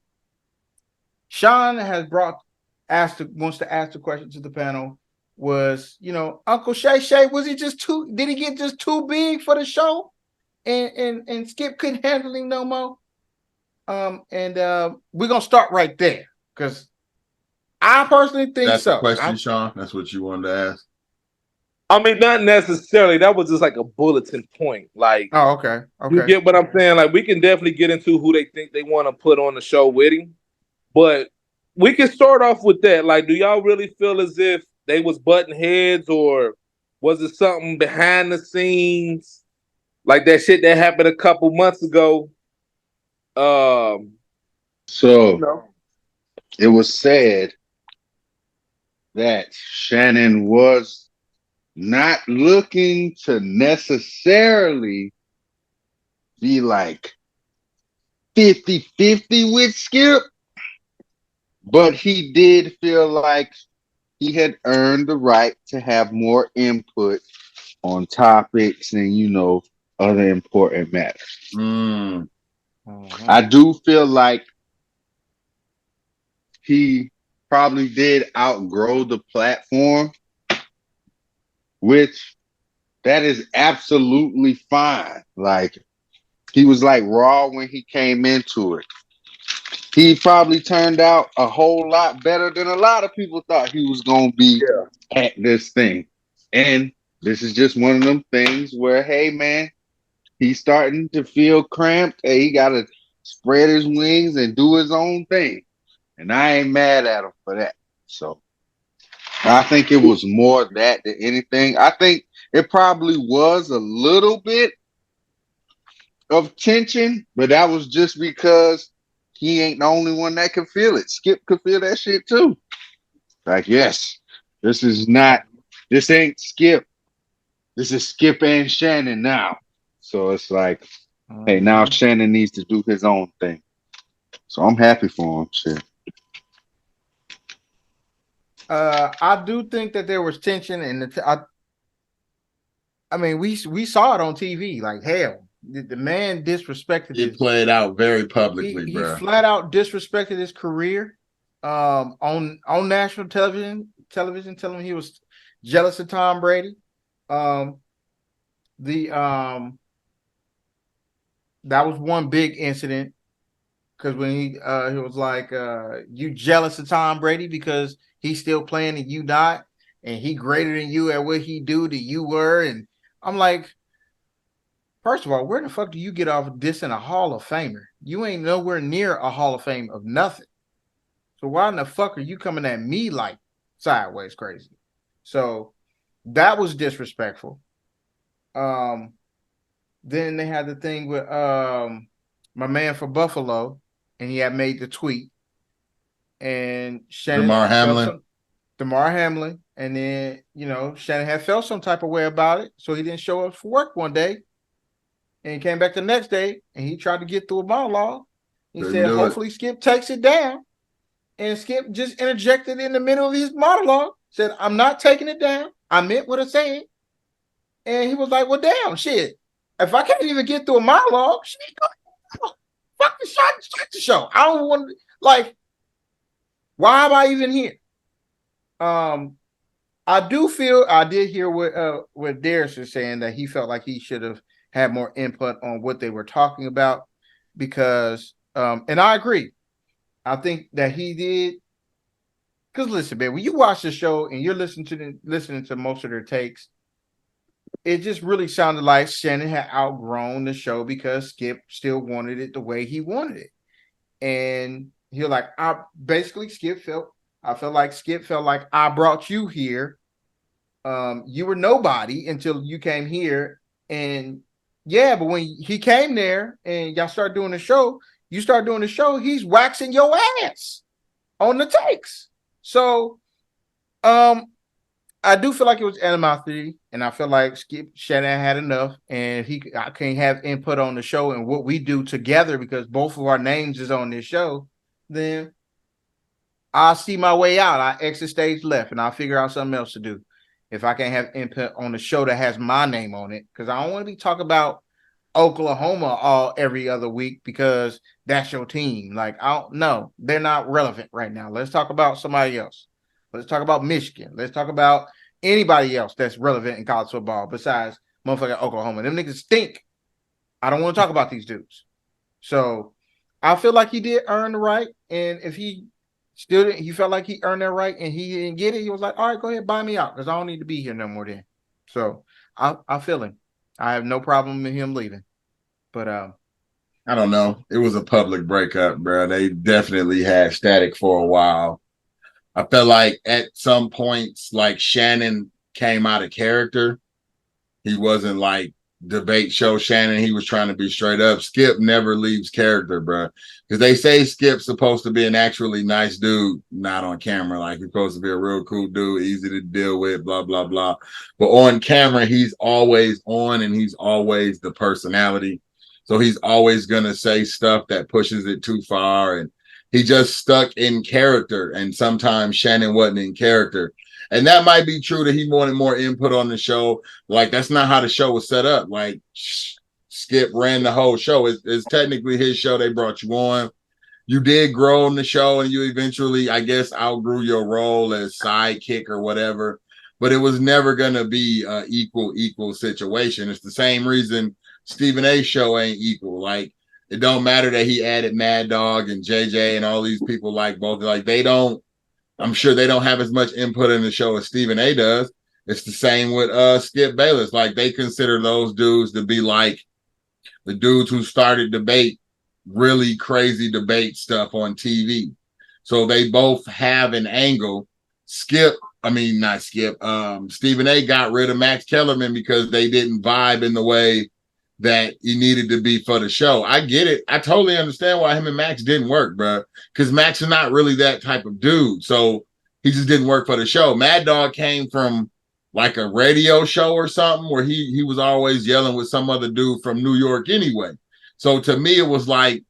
wants to ask the question to the panel. Was Uncle Shay was he did he get just too big for the show? And Skip couldn't handle him no more. We're gonna start right there because I personally think that's so. The question, Sean. That's what you wanted to ask. I mean, not necessarily. That was just like a bulletin point. Like, oh, okay. You get what I'm saying? Like, we can definitely get into who they think they want to put on the show with him, but we can start off with that. Like, do y'all really feel as if they was butting heads, or was it something behind the scenes, like that shit that happened a couple months ago? It was said that Shannon was not looking to necessarily be like 50-50 with Skip, but he did feel like he had earned the right to have more input on topics and, other important matters. I do feel like he probably did outgrow the platform, which that is absolutely fine. Like, he was like raw when he came into it. He probably turned out a whole lot better than a lot of people thought he was going to be at this thing. And this is just one of them things where, hey, man, he's starting to feel cramped. Hey, he got to spread his wings and do his own thing. And I ain't mad at him for that. So I think it was more that than anything. I think it probably was a little bit of tension, but that was just because he ain't the only one that could feel it. Skip could feel that shit too. Like, yes, this ain't Skip. This is Skip and Shannon now. So it's like, hey, now Shannon needs to do his own thing. So I'm happy for him. Shit. I do think that there was tension in I mean, we saw it on TV. Like, hell, the man disrespected it played out very publicly, he bro. He flat out disrespected his career. on national television telling him he was jealous of Tom Brady. The that was one big incident because when he was like, you jealous of Tom Brady because he's still playing and you not, and he greater than you at what he do that you were. And I'm like, first of all, where the fuck do you get off this in a Hall of Famer? You ain't nowhere near a Hall of Fame of nothing. So why in the fuck are you coming at me like sideways crazy? So that was disrespectful. Then they had the thing with my man for Buffalo, and he had made the tweet, and Shannon DeMar Hamlin, and then Shannon had felt some type of way about it, so he didn't show up for work one day, and he came back the next day, and he tried to get through a monologue. He said, "Hopefully, Skip takes it down." And Skip just interjected in the middle of his monologue, said, "I'm not taking it down. I meant what I said." And he was like, "Well, damn, shit. If I can't even get through a monologue, shit, fuck the show. I don't want to, like, why am I even here?" I did hear what Darius was saying, that he felt like he should have had more input on what they were talking about because, and I agree. I think that he did. Because listen, man, when you watch the show and you're listening to most of their takes, it just really sounded like Shannon had outgrown the show because Skip still wanted it the way he wanted it. And he was like, I felt like Skip felt like I brought you here. You were nobody until you came here. And yeah, but when he came there and y'all start doing the show, he's waxing your ass on the takes. So I do feel like it was animosity, and I feel like Skip Shannon had enough, and I can't have input on the show and what we do together because both of our names is on this show. Then I'll see my way out. I exit stage left, and I'll figure out something else to do if I can't have input on the show that has my name on it, because I don't want to be talking about Oklahoma every other week because that's your team. Like, I don't know. They're not relevant right now. Let's talk about somebody else. Let's talk about Michigan. Let's talk about anybody else that's relevant in college football besides motherfucking Oklahoma. Them niggas stink. I don't want to talk about these dudes. So I feel like he did earn the right. And if he felt like he earned that right and he didn't get it, he was like, all right, go ahead, buy me out because I don't need to be here no more then. So I feel him. I have no problem with him leaving. But I don't know. It was a public breakup, bro. They definitely had static for a while. I felt like at some points, like Shannon came out of character. He wasn't like debate show Shannon. He was trying to be straight up. Skip never leaves character, bro. Because they say Skip's supposed to be an actually nice dude, not on camera. Like, he's supposed to be a real cool dude, easy to deal with, blah, blah, blah. But on camera, he's always on and he's always the personality. So he's always going to say stuff that pushes it too far. And he just stuck in character. And sometimes Shannon wasn't in character. And that might be true that he wanted more input on the show. Like, that's not how the show was set up. Like, Skip ran the whole show. It's technically his show. They brought you on. You did grow on the show, and you eventually, I guess, outgrew your role as sidekick or whatever. But it was never going to be an equal situation. It's the same reason Stephen A's show ain't equal. Like, it don't matter that he added Mad Dog and JJ and all these people like both. Like, I'm sure they don't have as much input in the show as Stephen A does. It's the same with Skip Bayless. Like, they consider those dudes to be like the dudes who started debate, really crazy debate stuff on TV. So they both have an angle. Stephen A got rid of Max Kellerman because they didn't vibe in the way that he needed to be for the show. I get it. I totally understand why him and Max didn't work, bro. Because Max is not really that type of dude. So he just didn't work for the show. Mad Dog came from like a radio show or something where he was always yelling with some other dude from New York anyway. So to me, it was like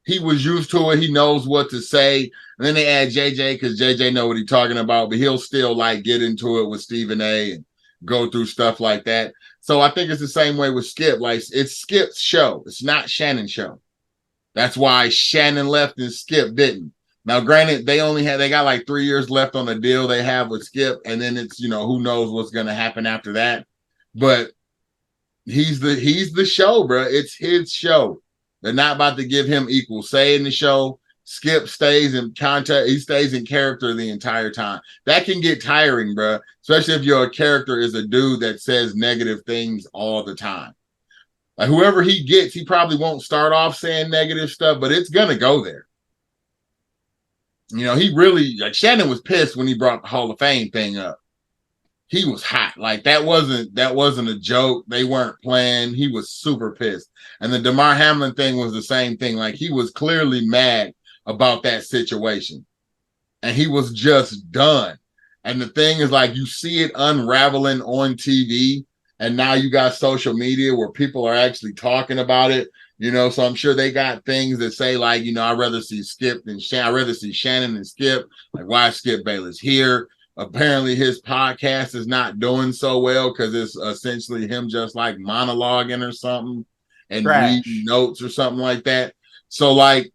he was used to it. He knows what to say. And then they add JJ because JJ know what he's talking about, but he'll still like get into it with Stephen A and go through stuff like that. So I think it's the same way with Skip. Like, it's Skip's show. It's not Shannon's show. That's why Shannon left and Skip didn't. Now, granted, they got like 3 years left on the deal they have with Skip, and then it's who knows what's gonna happen after that. But he's the show, bro. It's his show. They're not about to give him equal say in the show. Skip stays in contact. He stays in character the entire time. That can get tiring, bro. Especially if your character is a dude that says negative things all the time. Like whoever he gets, he probably won't start off saying negative stuff, but it's gonna go there. He really Shannon was pissed when he brought the Hall of Fame thing up. He was hot. Like that wasn't a joke. They weren't playing. He was super pissed. And the DeMar Hamlin thing was the same thing. Like he was clearly mad about that situation. And he was just done. And the thing is, like, you see it unraveling on TV, and now you got social media where people are actually talking about it. So I'm sure they got things that say, like, I'd rather see Skip than I'd rather see Shannon than Skip. Like, why is Skip Bayless here? Apparently his podcast is not doing so well because it's essentially him just like monologuing or something and reading notes or something like that. So like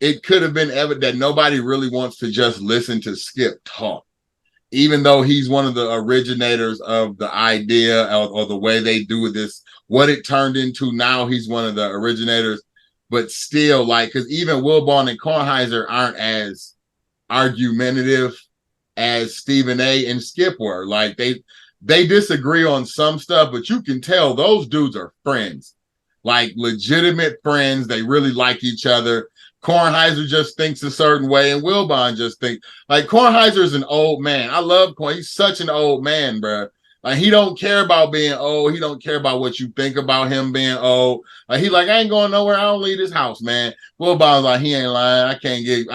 it could have been evident that nobody really wants to just listen to Skip talk, even though he's one of the originators of the idea or the way they do this, what it turned into. Now he's one of the originators, but still, like, because even Wilbon and Kornheiser aren't as argumentative as Stephen A. and Skip were. Like they disagree on some stuff, but you can tell those dudes are friends, like legitimate friends. They really like each other. Kornheiser just thinks a certain way, and Wilbon just thinks like Kornheiser's an old man. I love Korn. He's such an old man, bro. Like he don't care about being old. He don't care about what you think about him being old. Like he like, I ain't going nowhere. I don't leave this house, man. Wilbon's like, he ain't lying. I can't get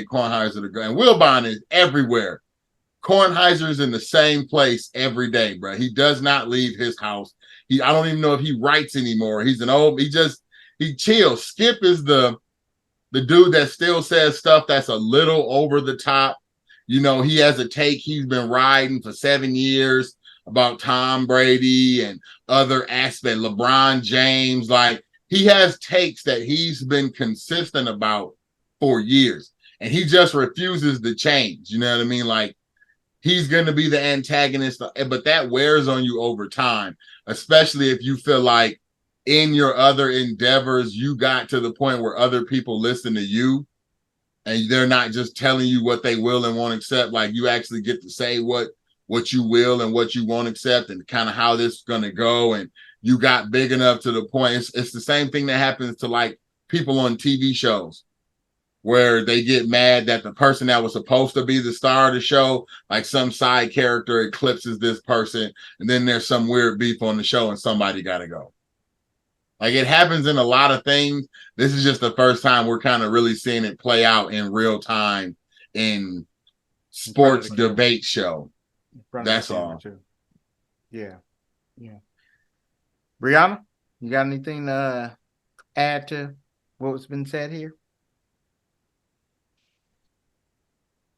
Kornheiser to go. And Wilbon is everywhere. Kornheiser's in the same place every day, bro. He does not leave his house. I don't even know if he writes anymore. He's he chills. Skip is the dude that still says stuff that's a little over the top. He has a take he's been riding for 7 years about Tom Brady and other aspects, LeBron James. Like he has takes that he's been consistent about for years, and he just refuses to change. You know what I mean? Like he's going to be the antagonist, but that wears on you over time, especially if you feel like in your other endeavors, you got to the point where other people listen to you and they're not just telling you what they will and won't accept. Like you actually get to say what you will and what you won't accept and kind of how this is going to go. And you got big enough to the point. It's the same thing that happens to like people on TV shows where they get mad that the person that was supposed to be the star of the show, like some side character eclipses this person. And then there's some weird beef on the show and somebody got to go. Like it happens in a lot of things. This is just the first time we're kind of really seeing it play out in real time in sports debate show. That's all. Too. Yeah. Brianna, you got anything to add to what's been said here?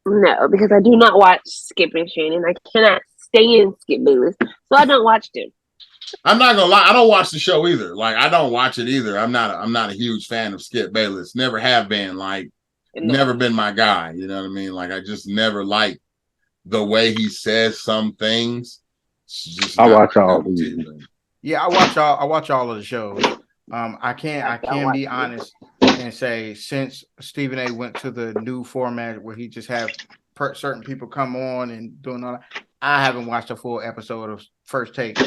No, because I do not watch Skip and Shannon. I cannot stand Skip Bayless, so I don't watch them. I'm not gonna lie, I don't watch the show either. Like I don't watch it either. I'm not a huge fan of Skip Bayless. Never have been. Like never been my guy. You know what I mean? Like I just never liked the way he says some things. I watch all of them. Yeah, I watch all of the shows. I can be honest and say since Stephen A went to the new format where he just have certain people come on and doing all that, I haven't watched a full episode of First Take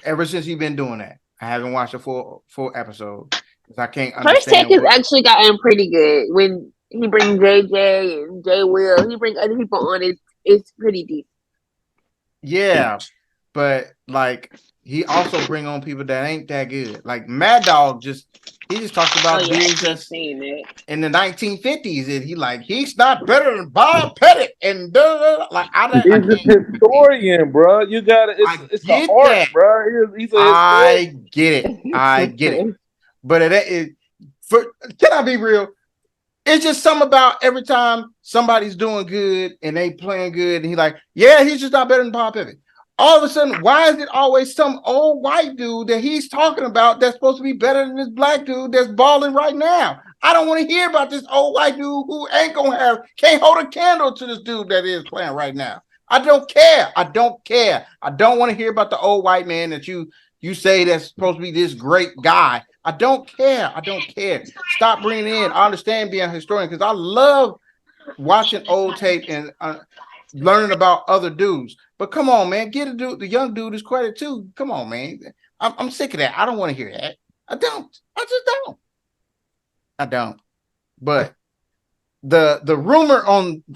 ever since he's been doing that. I haven't watched a full episode because I can't understand. First Take has actually gotten pretty good when he brings JJ and Jay Will. He brings other people on. It's pretty deep. Yeah, but like he also bring on people that ain't that good. Like Mad Dog he just talks about dudes that's in the 1950s, and he's not better than Bob Pettit and he's a historian, bro. You got it's the art, bro. I get it. But can I be real? It's just something about every time somebody's doing good and they playing good, and he's just not better than Bob Pettit. All of a sudden, why is it always some old white dude that he's talking about that's supposed to be better than this black dude that's balling right now? I don't want to hear about this old white dude who can't hold a candle to this dude that is playing right now. I don't care. I don't care. I don't want to hear about the old white man that you say that's supposed to be this great guy. I don't care. I don't care. Stop bringing in. I understand being a historian because I love watching old tape and learning about other dudes. But come on, man, get the young dude his credit too. Come on, man. I'm sick of that. I don't want to hear that. I don't. I just don't. I don't. But the rumor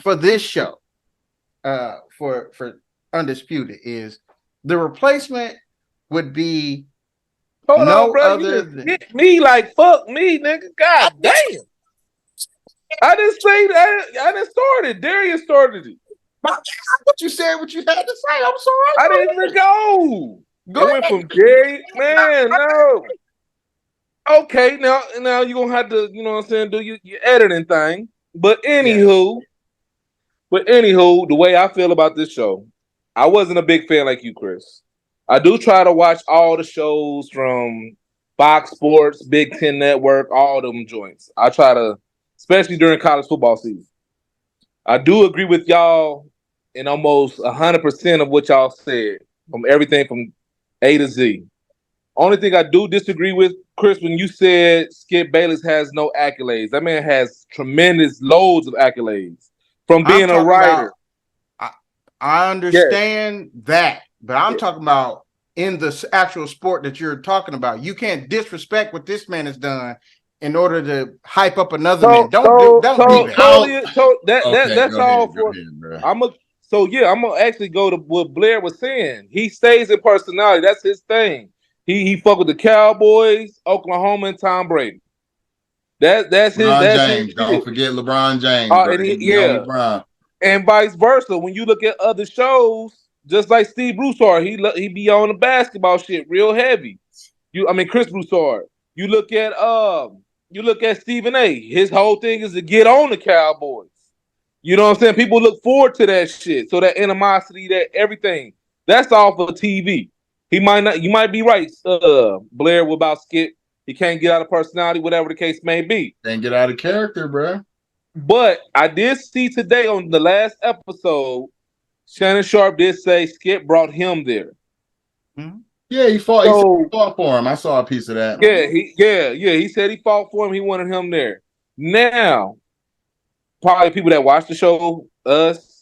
for this show, for Undisputed is the replacement would be Hold on, bro. You just hit me like fuck me, nigga. God damn. I didn't say that. I didn't start it. Darius started it. What you said, what you had to say. I'm sorry. I didn't even go. It went from Darius. Man, no. Okay, now you're gonna have to, you know what I'm saying, do your editing thing. But anywho, the way I feel about this show, I wasn't a big fan like you, Chris. I do try to watch all the shows from Fox Sports, Big Ten Network, all them joints. I try to, especially during college football season. I do agree with y'all in almost 100% of what y'all said, from everything from A to Z. Only thing I do disagree with, Chris, when you said Skip Bayless has no accolades. That man has tremendous loads of accolades from being a writer. I understand that, but I'm talking about in the actual sport that you're talking about. You can't disrespect what this man has done in order to hype up another man. Don't do that. That's all for. I'm gonna actually go to what Blair was saying. He stays in personality. That's his thing. He fuck with the Cowboys, Oklahoma, and Tom Brady. That's James. Don't forget LeBron James. LeBron. And vice versa. When you look at other shows, just like Steve Broussard, he be on the basketball shit real heavy. Chris Broussard. You look at Stephen A. His whole thing is to get on the Cowboys. You know what I'm saying? People look forward to that shit. So that animosity, that everything, that's all for TV. You might be right, Blair, about Skip. He can't get out of personality, whatever the case may be. Can't get out of character, bro. But I did see today on the last episode, Shannon Sharp did say Skip brought him there. Mm-hmm. Yeah, he fought for him. I saw a piece of that. He said he fought for him. He wanted him there. Now, probably people that watch the show, us,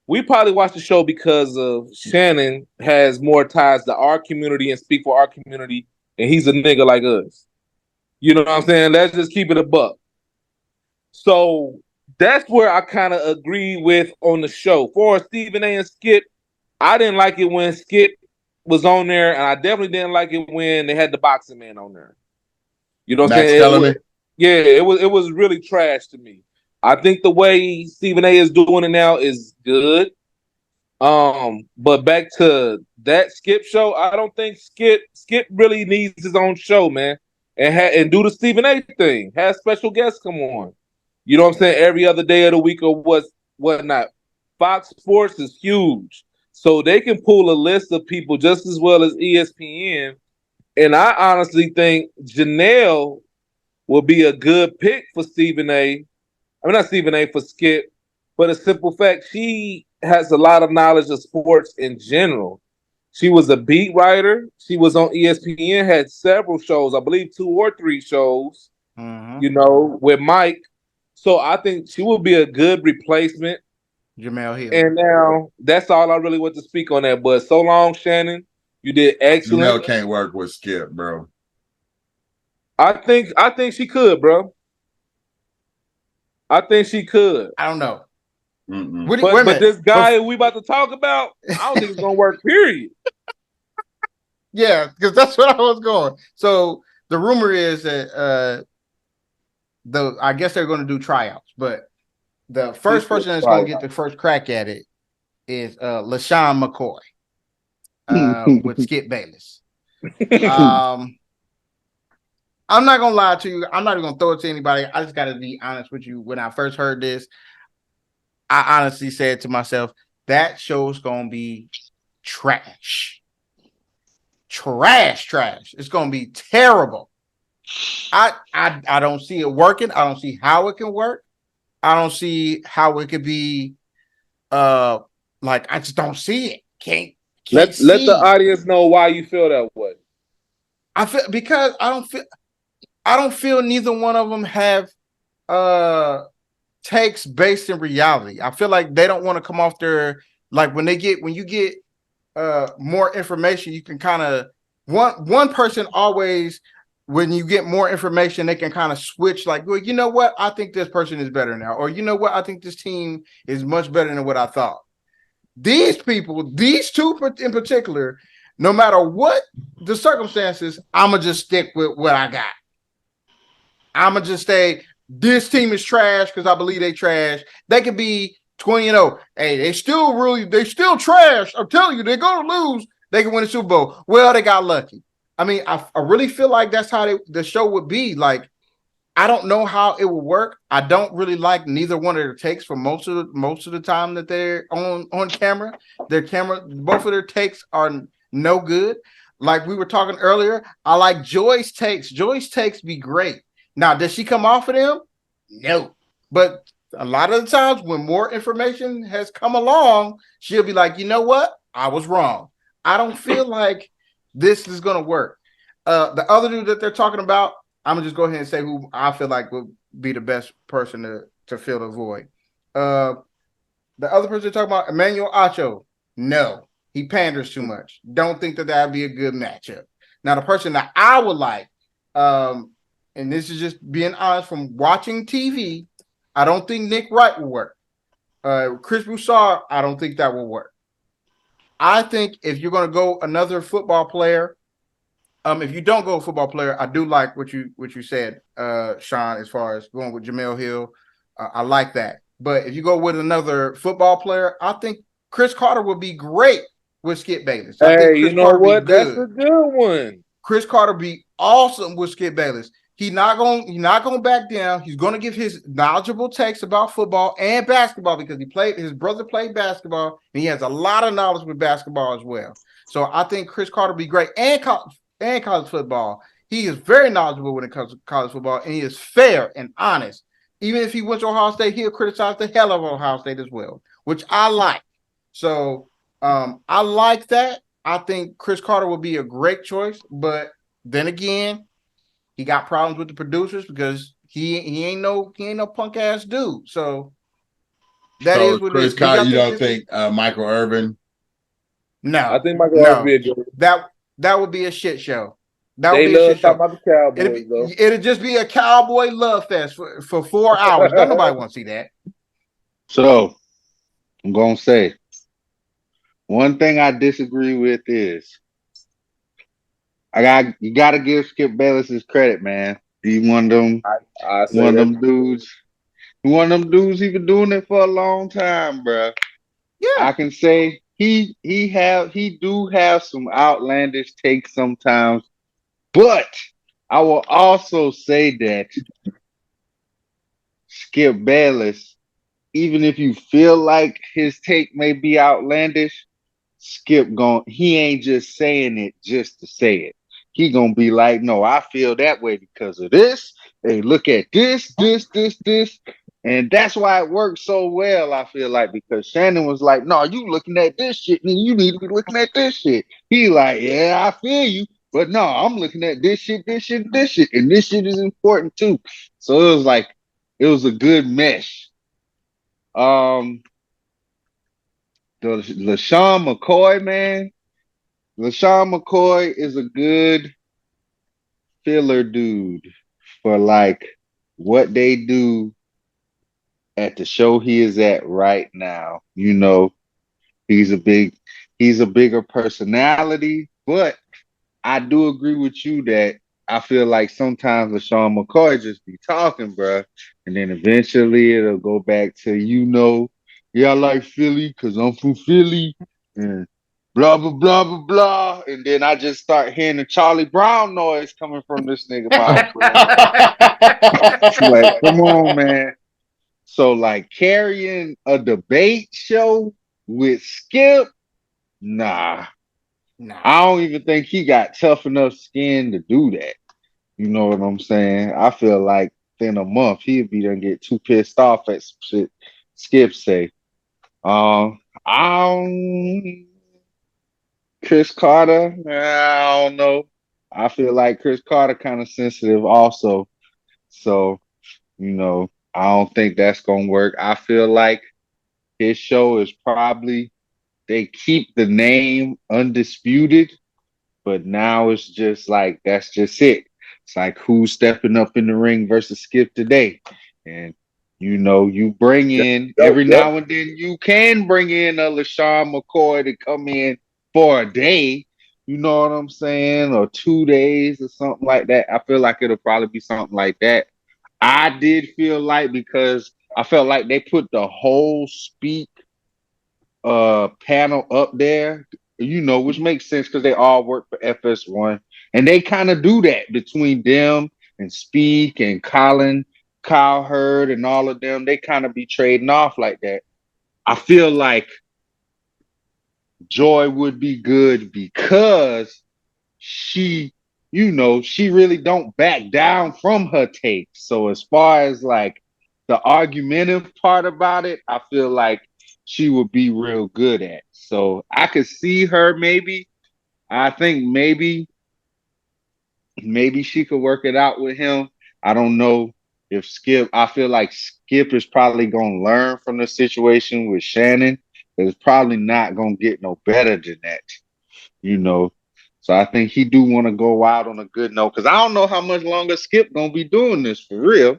we probably watch the show because of Shannon has more ties to our community and speak for our community, and he's a nigga like us. You know what I'm saying? Let's just keep it a buck. So that's where I kind of agree with on the show. For Stephen A. and Skip, I didn't like it when Skip was on there, and I definitely didn't like it when they had the boxing man on there. You know what I'm saying? It was really trash to me. I think the way Stephen A. is doing it now is good. But back to that Skip show, I don't think Skip really needs his own show, man. And do the Stephen A. thing. Have special guests come on. You know what I'm saying? Every other day of the week or whatnot. Fox Sports is huge. So they can pull a list of people just as well as ESPN. And I honestly think Janelle will be a good pick for Stephen A. Not Stephen A. for Skip, but a simple fact, she has a lot of knowledge of sports in general. She was a beat writer. She was on ESPN, had several shows, I believe 2 or 3 shows, with Mike. So I think she will be a good replacement. Jamel Hill. And now that's all I really want to speak on that. But so long, Shannon. You did excellent. Jamel can't work with Skip, bro. I think she could, bro. I think she could. I don't know. But this guy we about to talk about, I don't think it's gonna work. Period. Yeah, because that's what I was going. So the rumor is that I guess they're going to do tryouts, but the first person that's going to get the first crack at it is LaShawn McCoy with Skip Bayless. I'm not gonna lie to you. I'm not even gonna throw it to anybody. I just got to be honest with you. When I first heard this, I honestly said to myself, that show's gonna be trash. Trash. It's gonna be terrible. I don't see it working. I don't see how it can work. I don't see how it could be like I just don't see it. Can't Let the see. audience know why you feel that way. I feel because I don't feel neither one of them have takes based in reality. I feel like they don't want to come off their like when you get more information, you can kind of one person always when you get more information, they can kind of switch like, well, you know what? I think this person is better now, or you know what? I think this team is much better than what I thought. These people, these two in particular, no matter what the circumstances, I'm gonna just stick with what I got. I'm gonna just say this team is trash because I believe they trash. They could be 20-0. Hey, they still trash. I'm telling you, they're gonna lose. They can win the Super Bowl. Well, they got lucky. I mean, I really feel like that's how the show would be. Like, I don't know how it will work. I don't really like neither one of their takes for most of the time that they're on camera. Both of their takes are no good. Like we were talking earlier, I like Joy's takes. Joy's takes be great. Now, does she come off of them? No. But a lot of the times when more information has come along, she'll be like, you know what? I was wrong. I don't feel like this is going to work. The other dude that they're talking about, I'm going to just go ahead and say who I feel like would be the best person to fill the void. The other person they're talking about, Emmanuel Acho, no. He panders too much. Don't think that would be a good matchup. Now, the person that I would like, and this is just being honest from watching TV, I don't think Nick Wright will work. Chris Broussard, I don't think that will work. I think if you're going to go another football player, if you don't go a football player, I do like what you said, Sean, as far as going with Jamel Hill. I like that. But if you go with another football player, I think Chris Carter would be great with Skip Bayless. I think Chris Carter what? Be good. That's a good one. Chris Carter be awesome with Skip Bayless. He's not gonna back down. He's gonna give his knowledgeable takes about football and basketball because his brother played basketball and he has a lot of knowledge with basketball as well. So I think Chris Carter will be great and college football. He is very knowledgeable when it comes to college football and he is fair and honest. Even if he went to Ohio State, he'll criticize the hell of Ohio State as well, which I like. So I like that. I think Chris Carter would be a great choice, but then again, he got problems with the producers because he ain't no punk ass dude. So is what Chris it is. Carter, you don't think Michael Irvin? No, I think Michael Irvin would be a good one. That would be a shit show. That they would be a shit show. About the Cowboys, it'd just be a cowboy love fest for 4 hours. Don't nobody want to see that. So I'm gonna say one thing I disagree with is you gotta give Skip Bayless his credit, man. He one of them dudes. One of them dudes. He been doing it for a long time, bro. Yeah, I can say he do have some outlandish takes sometimes, but I will also say that Skip Bayless, even if you feel like his take may be outlandish, he ain't just saying it just to say it. He gonna be like, no, I feel that way because of this. Hey, look at this. And that's why it works so well, I feel like, because Shannon was like, no, you looking at this shit, and you need to be looking at this shit. He like, yeah, I feel you, but no, I'm looking at this shit, and this shit is important too. So it was a good mesh. LaShawn McCoy, man. LaShawn McCoy is a good filler dude for like what they do at the show he is at right now. You know, he's a bigger personality, but I do agree with you that I feel like sometimes LaShawn McCoy just be talking, bro, and then eventually it'll go back to yeah, I like Philly because I'm from Philly, and blah blah blah blah blah, and then I just start hearing the Charlie Brown noise coming from this nigga mouth. Like, come on, man. So like carrying a debate show with Skip, nah. I don't even think he got tough enough skin to do that. You know what I'm saying? I feel like in a month he'll be done get too pissed off at some shit Skip say. I don't, Chris Carter, I don't know. I feel like Chris Carter kind of sensitive also. So, I don't think that's gonna work. I feel like his show is probably they keep the name undisputed, but now it's just like that's just it. It's like who's stepping up in the ring versus Skip today. And you bring in every Yep. now and then you can bring in a LaShawn McCoy to come in for a day, you know what I'm saying, or 2 days or something like that. I feel like it'll probably be something like that. I did feel like because I felt like they put the whole speak panel up there, which makes sense because they all work for FS1. And they kind of do that between them and Speak and Kyle Hurd and all of them. They kind of be trading off like that. I feel like Joy would be good because she really don't back down from her takes. So as far as like the argumentative part about it, I feel like she would be real good at. So I could see her maybe. I think maybe she could work it out with him. I don't know if Skip. I feel like Skip is probably gonna learn from the situation with Shannon. It's probably not gonna get no better than that, you know. So I think he do want to go out on a good note because I don't know how much longer Skip gonna be doing this for real.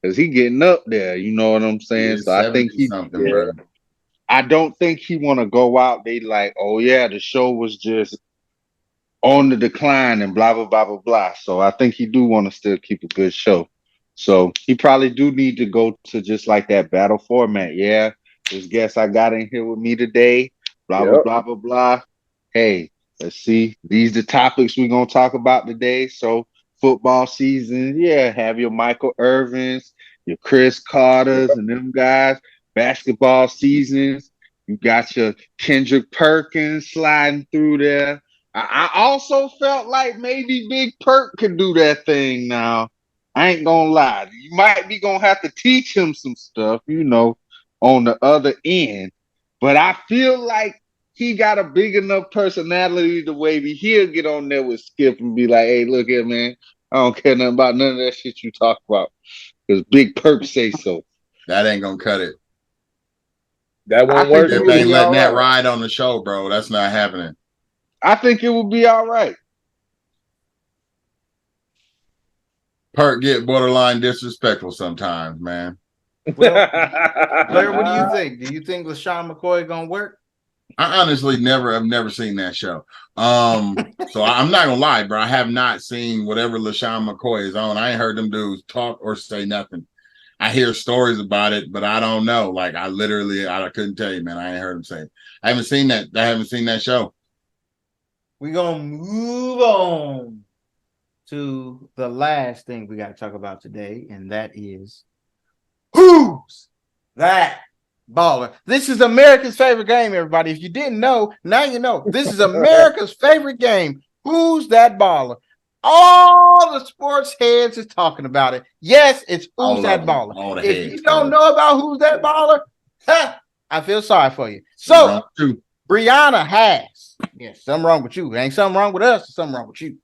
Because he getting up there, you know what I'm He saying? So is I think 70 something, yeah, bro. I don't think he want to go out. They like, oh yeah, the show was just on the decline and blah blah blah blah blah. So I think he do want to still keep a good show. So he probably do need to go to just like that battle format. Yeah, this guest I got in here with me today, blah blah Yep. blah blah blah. Hey, let's see. These the topics we're gonna talk about today. So football season, yeah, have your Michael Irvins, your Chris Carters, and them guys. Basketball seasons, you got your Kendrick Perkins sliding through there. I also felt like maybe Big Perk could do that thing now. I ain't gonna lie. You might be gonna have to teach him some stuff, on the other end. But I feel like he got a big enough personality the way he'll get on there with Skip and be like, hey, look here, man. I don't care nothing about none of that shit you talk about. Because Big Perk say so. That ain't gonna cut it. That I won't think work. it If would they ain't be letting all that right. ride on the show, bro, that's not happening. I think it would be all right. Perk get borderline disrespectful sometimes, man. Well, Blair, what do you think? Do you think LaShawn McCoy gonna work? I honestly have never seen that show. So I'm not gonna lie, bro. I have not seen whatever LaShawn McCoy is on. I ain't heard them dudes talk or say nothing. I hear stories about it, but I don't know. Like I couldn't tell you, man. I ain't heard him say it. I haven't seen that. I haven't seen that show. We're gonna move on to the last thing we got to talk about today, and that is who's that baller? This is America's favorite game, everybody. If you didn't know, now you know. This is America's favorite game. Who's that baller? All the sports heads is talking about it. Yes, it's who's that baller. All the If heads, you don't know about who's that baller, I feel sorry for you. So, Brianna has. Yes, something wrong with you. Ain't something wrong with us. Something wrong with you.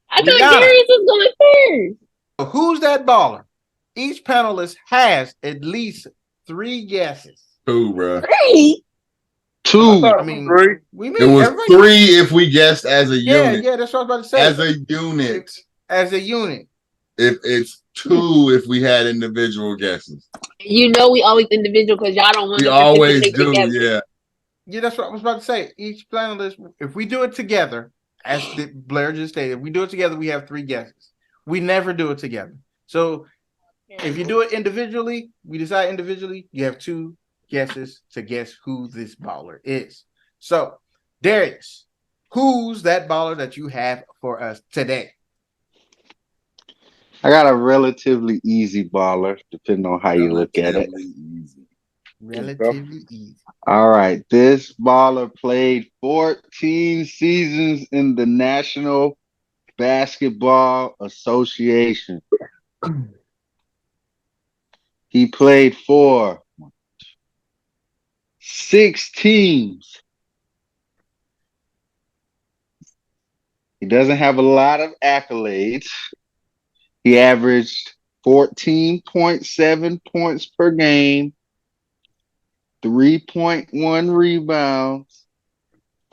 I thought Darius was going first. So who's that baller? Each panelist has at least 3 guesses. Two, bro. 3? 2. I mean, 3. We mean it was 3 if we guessed as a unit. Yeah, that's what I was about to say. As a unit. As a unit. If it's 2 if we had individual guesses. We always individual because y'all don't want we to always do, together. Yeah. Yeah, that's what I was about to say. Each panelist, if we do it together, as Blair just stated, if we do it together, we have 3 guesses. We never do it together. So if you do it individually, we decide individually, you have 2 guesses to guess who this baller is. So, Darius, who's that baller that you have for us today? I got a relatively easy baller, depending on how you look at it. Relatively easy. All right. This baller played 14 seasons in the National Basketball Association. He played for 6 teams. He doesn't have a lot of accolades. He averaged 14.7 points per game, 3.1 rebounds,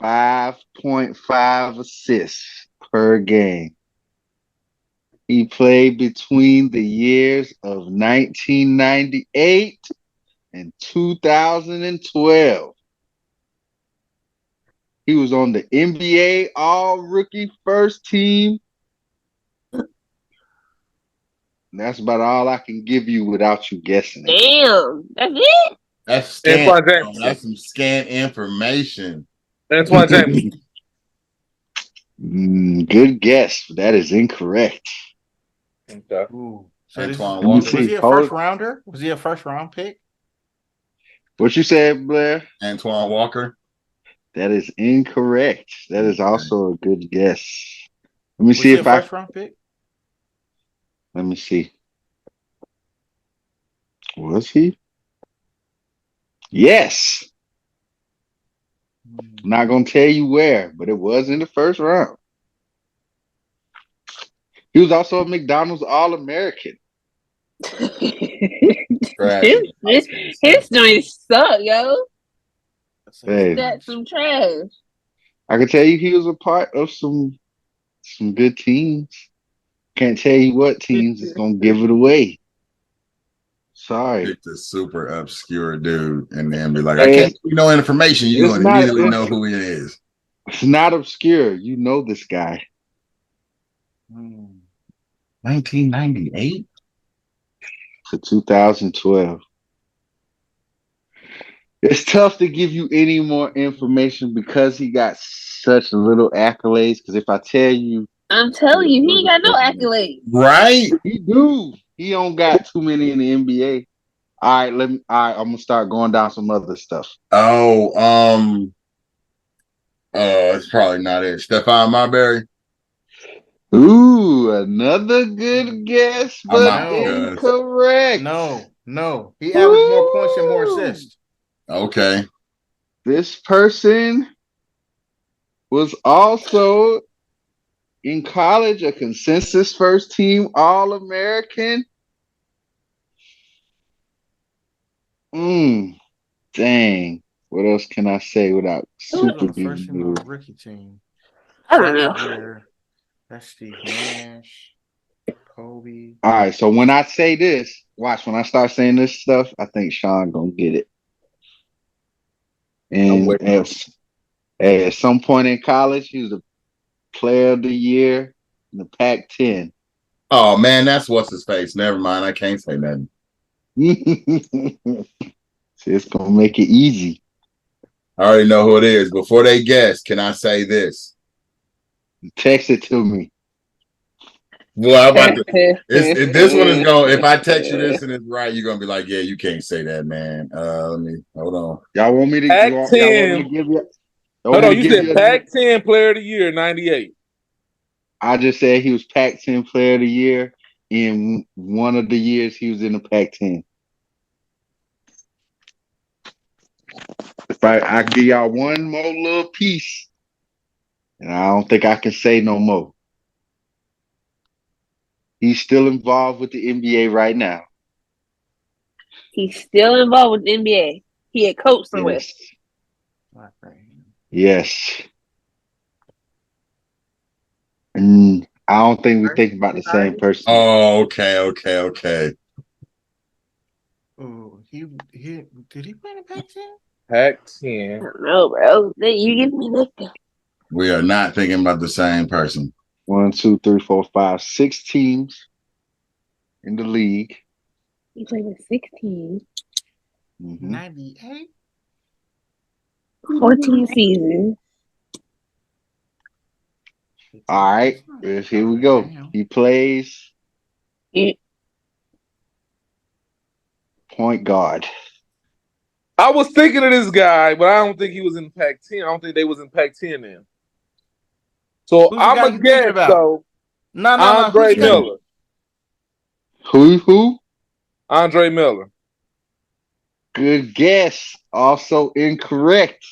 5.5 assists per game. He played between the years of 1998 and 2012. He was on the NBA All-Rookie First Team. And that's about all I can give you without you guessing it. Damn, that's it. That's scant. Antoine Jameson. That's some scant information. Antoine Jameson. Good guess. But that is incorrect. Okay. Ooh. So Antoine Let me Walker. see. was he a first rounder? Was he a first round pick? What you said, Blair? Antoine Walker. That is incorrect. That is also a good guess. Let me Was see he a if I. first round pick? Let me see. Was he? Yes. I'm not gonna tell you where, but it was in the first round. He was also a McDonald's All-American. His joints suck, yo. Hey, That's some trash. I can tell you he was a part of some good teams. Can't tell you what teams is gonna give it away. Sorry. Picked a super obscure dude and then be like, I can't give you no information. You're It's going to not- immediately it's- know who he is. It's not obscure. You know this guy. 1998? To 2012. It's tough to give you any more information because he got such little accolades. Because if I tell you, I'm telling you, he ain't got no accolades. Right? he do. He don't got too many in the NBA. All right, I'm gonna start going down some other stuff. Oh, it's probably not it. Stephon Marbury. Ooh, another good guess, but out, guys. incorrect. No. He averaged more points and more assists. Okay. This person was also in college a consensus first team All-American. Dang. What else can I say without super First team giving you? rookie team. I don't know. Year. That's Steve Nash, Kobe. All right, so when I say this, watch, when I start saying this stuff, I think Sean gonna get it. And at some point in college, he was a player of the year in the Pac-10. Oh, man, that's what's his face. Never mind. I can't say nothing. See, it's going to make it easy. I already know who it is. Before they guess, can I say this? Text it to me. Well, I'm about to. This one is going. If I text you this and it's right, you're gonna be like, "Yeah, you can't say that, man." Let me hold on. Y'all want me to? Pac-10. Give you? Hold on, you said Pac-10 Player of the Year, 98. I just said he was Pac-10 Player of the Year in one of the years he was in the Pac-10. If I give y'all one more little piece, and I don't think I can say no more. He's still involved with the NBA right now. He's still involved with the NBA. He had coached somewhere. Yes. And I don't think we think about the same person. Oh, okay. Oh, he did he play in the Pac-10? Pac-10. I don't know, bro. You give me nothing. We are not thinking about the same person. 1, 2, 3, 4, 5, 6 teams in the league. He played with 16. 98? 14 seasons. All right, here we go. He plays point guard. I was thinking of this guy, but I don't think he was in Pac-10. I don't think they was in Pac-10 then. So I'm a guess, though. No. Andre Who's second? Miller. Who? Andre Miller. Good guess. Also incorrect.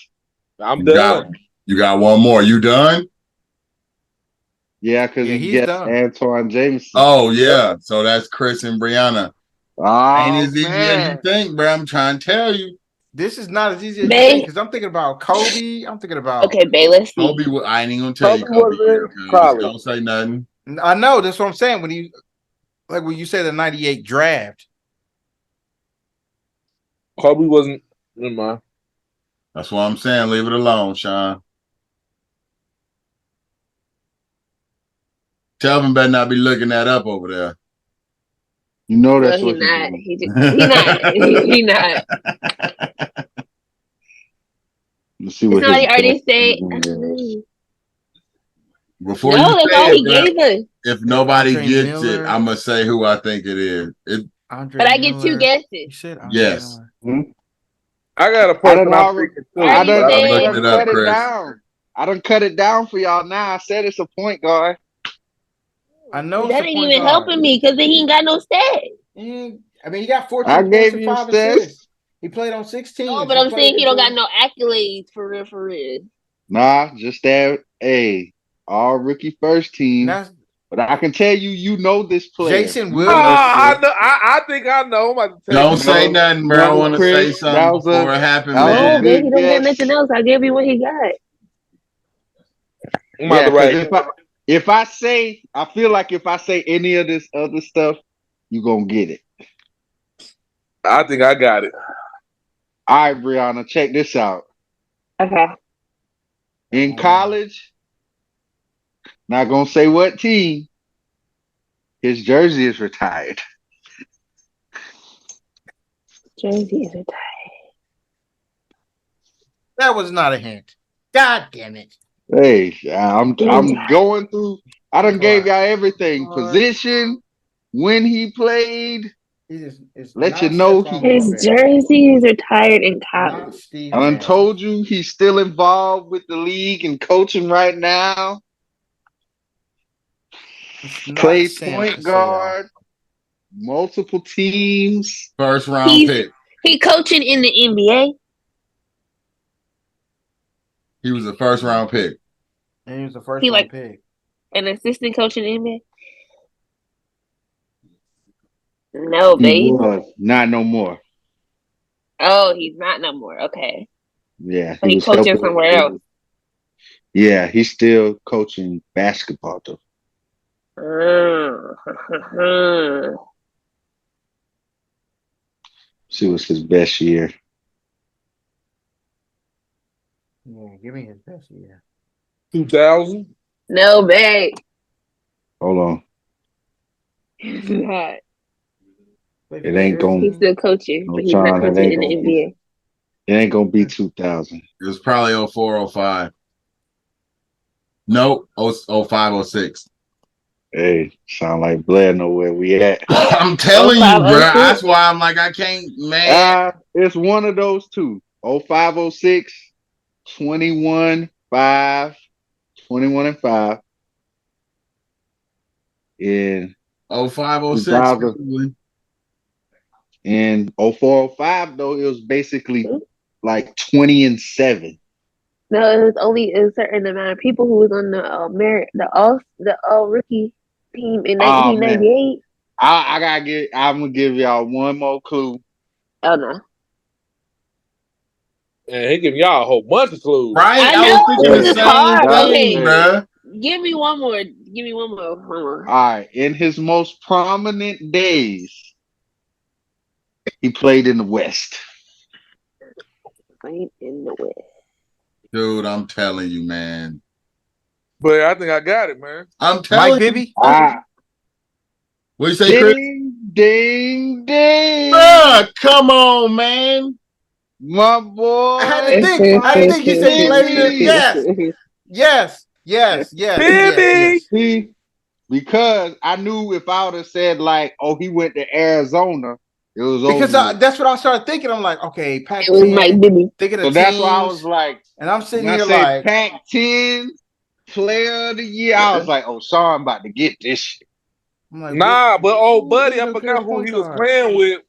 I'm done. You got one more. You done? Yeah, because Yeah, he he's guessed done. Antoine Jameson. Oh, yeah. So that's Chris and Brianna. Ain't as easy as you think, bro. I'm trying to tell you. This is not as easy as you Bae. think because I'm thinking about Kobe. I'm thinking about. Okay, Bae, let's see. Kobe, I ain't even gonna tell you Kobe Kobe. was in Because college. don't say nothing. I know that's what I'm saying when you say the '98 draft. Kobe wasn't. Never mind. That's what I'm saying. Leave it alone, Sean. Telvin better not be looking that up over there. You know No, that's he what not. he He not. He not. Let's see Did what somebody his already best say? season is. Before No, you that's say all it, he bro, gave us. if nobody Andre gets Miller. it, I'm gonna say who I think it is. Andre But I Miller. get 2 guesses. You said Andre Yes. Miller. I got a I person done I'm already, thinking too. I already but I said- don't looked know. it up, cut it Chris. down. I done cut it down for y'all now. I said it's a point guard. I know That it's a ain't point even guard. helping me because then he ain't got no stats. I mean, he got 14 I points gave and you 5 stats. assists. He played on 6 teams. No, but I'm saying he don't got no accolades for real, for real. Nah, just that. All rookie first team. But I can tell you, you know this player. Jason You Williams. know this I know. I think I know. I'm about to tell Don't you. say nothing, bro. I No, want to Chris, say that something was before it happened, that was No, a man. good man, he don't got guess. nothing else. I give you what he got. I'm about Yeah, to write. because if I say, I feel like if I say any of this other stuff, you gonna get it. I think I got it. All right, Brianna, check this out. Okay. In college, not gonna say what team. His jersey is retired. Jersey is retired. That was not a hint. God damn it. Hey, I'm going through. I done gave y'all everything. Position, when he played. Let you know his jersey is retired in college. I done told you he's still involved with the league and coaching right now. Played point guard, multiple teams. First round pick. He coaching in the NBA. He was a first round pick. And he was the first round pick. An assistant coach in the NBA. No, He baby. was not no more. Oh, he's not no more. Okay. Yeah, So he's coaching somewhere else. Yeah, he's still coaching basketball though. See what's his best year. Yeah, give me his best year. 2000? No, babe. Hold on. He's not. It ain't going. He's still coaching, but he's not coaching in the NBA. It ain't gonna be 2000. It was probably 04, 05. Nope, 05, 06. Hey, sound like Blair know where we at. I'm telling you, bro. That's why I'm like, I can't, man. It's one of those two. 05, 06, 21, 5, 21 and 5. In 05, 06. In 04, 05, though, it was basically like 20 and 7. No, it was only a certain amount of people who was on the all rookie team in 1998. I'm gonna give y'all one more clue. Oh no. And he giving y'all a whole bunch of clues. Right? I know, was thinking the same thing, bro. Give me one more. Give me one more. All right. In his most prominent days, he played in the West. Played in the West. Dude, I'm telling you, man. But I think I got it, man. I'm telling Mike Bibby. What you say, Chris? Ding. Bruh, come on, man. My boy. I had to think. I didn't think he said he played in Yes. Bibby. See, because I knew if I would have said like, oh, he went to Arizona, it was because over. that's what I started thinking. I'm like, okay, Pac-10. It was Mike Bibby. Thinking of so teams, that's why I was like, and I'm sitting when here I said like Pac-10, player of the year. I was like, oh, Sean about to get this shit. I'm like, Nah, but old buddy, who's I a forgot good who point he was guard? playing with.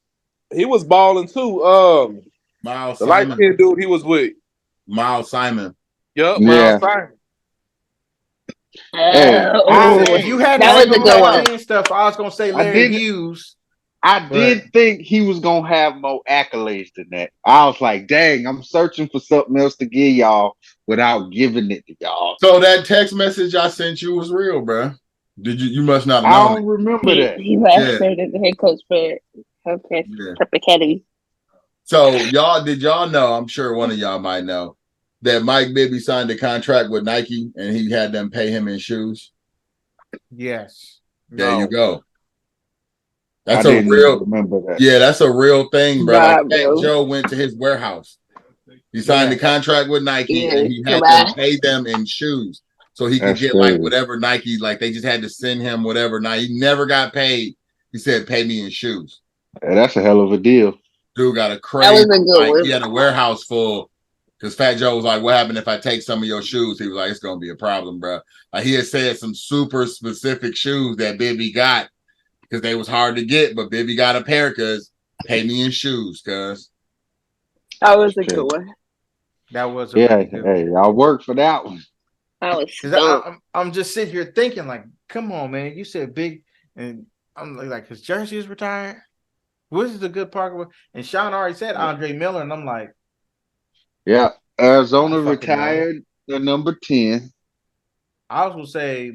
He was balling too. Miles The light Simon. skinned dude he was with. Miles Simon. Yup, Yeah. Miles Simon. Hey, If you hadn't that said was the a good one. top 10 stuff, I was gonna say Larry Hughes. I did think he was gonna have more accolades than that. I was like, dang, I'm searching for something else to give y'all without giving it to y'all. So that text message I sent you was real, bro. Did you? You must not have I known don't it. remember that. He last Yeah. served as the head coach for Prep Academy. So did y'all know? I'm sure one of y'all might know that Mike Bibby signed a contract with Nike and he had them pay him in shoes. Yes. There you go. I That's a didn't real. remember that. Yeah, that's a real thing, bro. Like Nah, Fat bro. Joe went to his warehouse. He signed the contract with Nike and he had Wow. them pay them in shoes so he could That's get crazy. like whatever Nike, like they just had to send him whatever. Now he never got paid. He said, "Pay me in shoes." Yeah, that's a hell of a deal. Dude got a That crazy. was a good Like one. he had a warehouse full. Because Fat Joe was like, "What happened if I take some of your shoes?" He was like, "It's gonna be a problem, bro." Like he had said some super specific shoes that Bibby got because they was hard to get, but Bibby got a pair because pay me in shoes, cuz. That was a good one. That was a really good one. Hey, I worked for that one. I was stumped. I'm just sitting here thinking, like, come on, man. You said big, and I'm like, his jersey is retired. What is the good Parker? And Sean already said Andre Miller, and I'm like, yeah, Arizona fucking know. retired the number 10. I was gonna say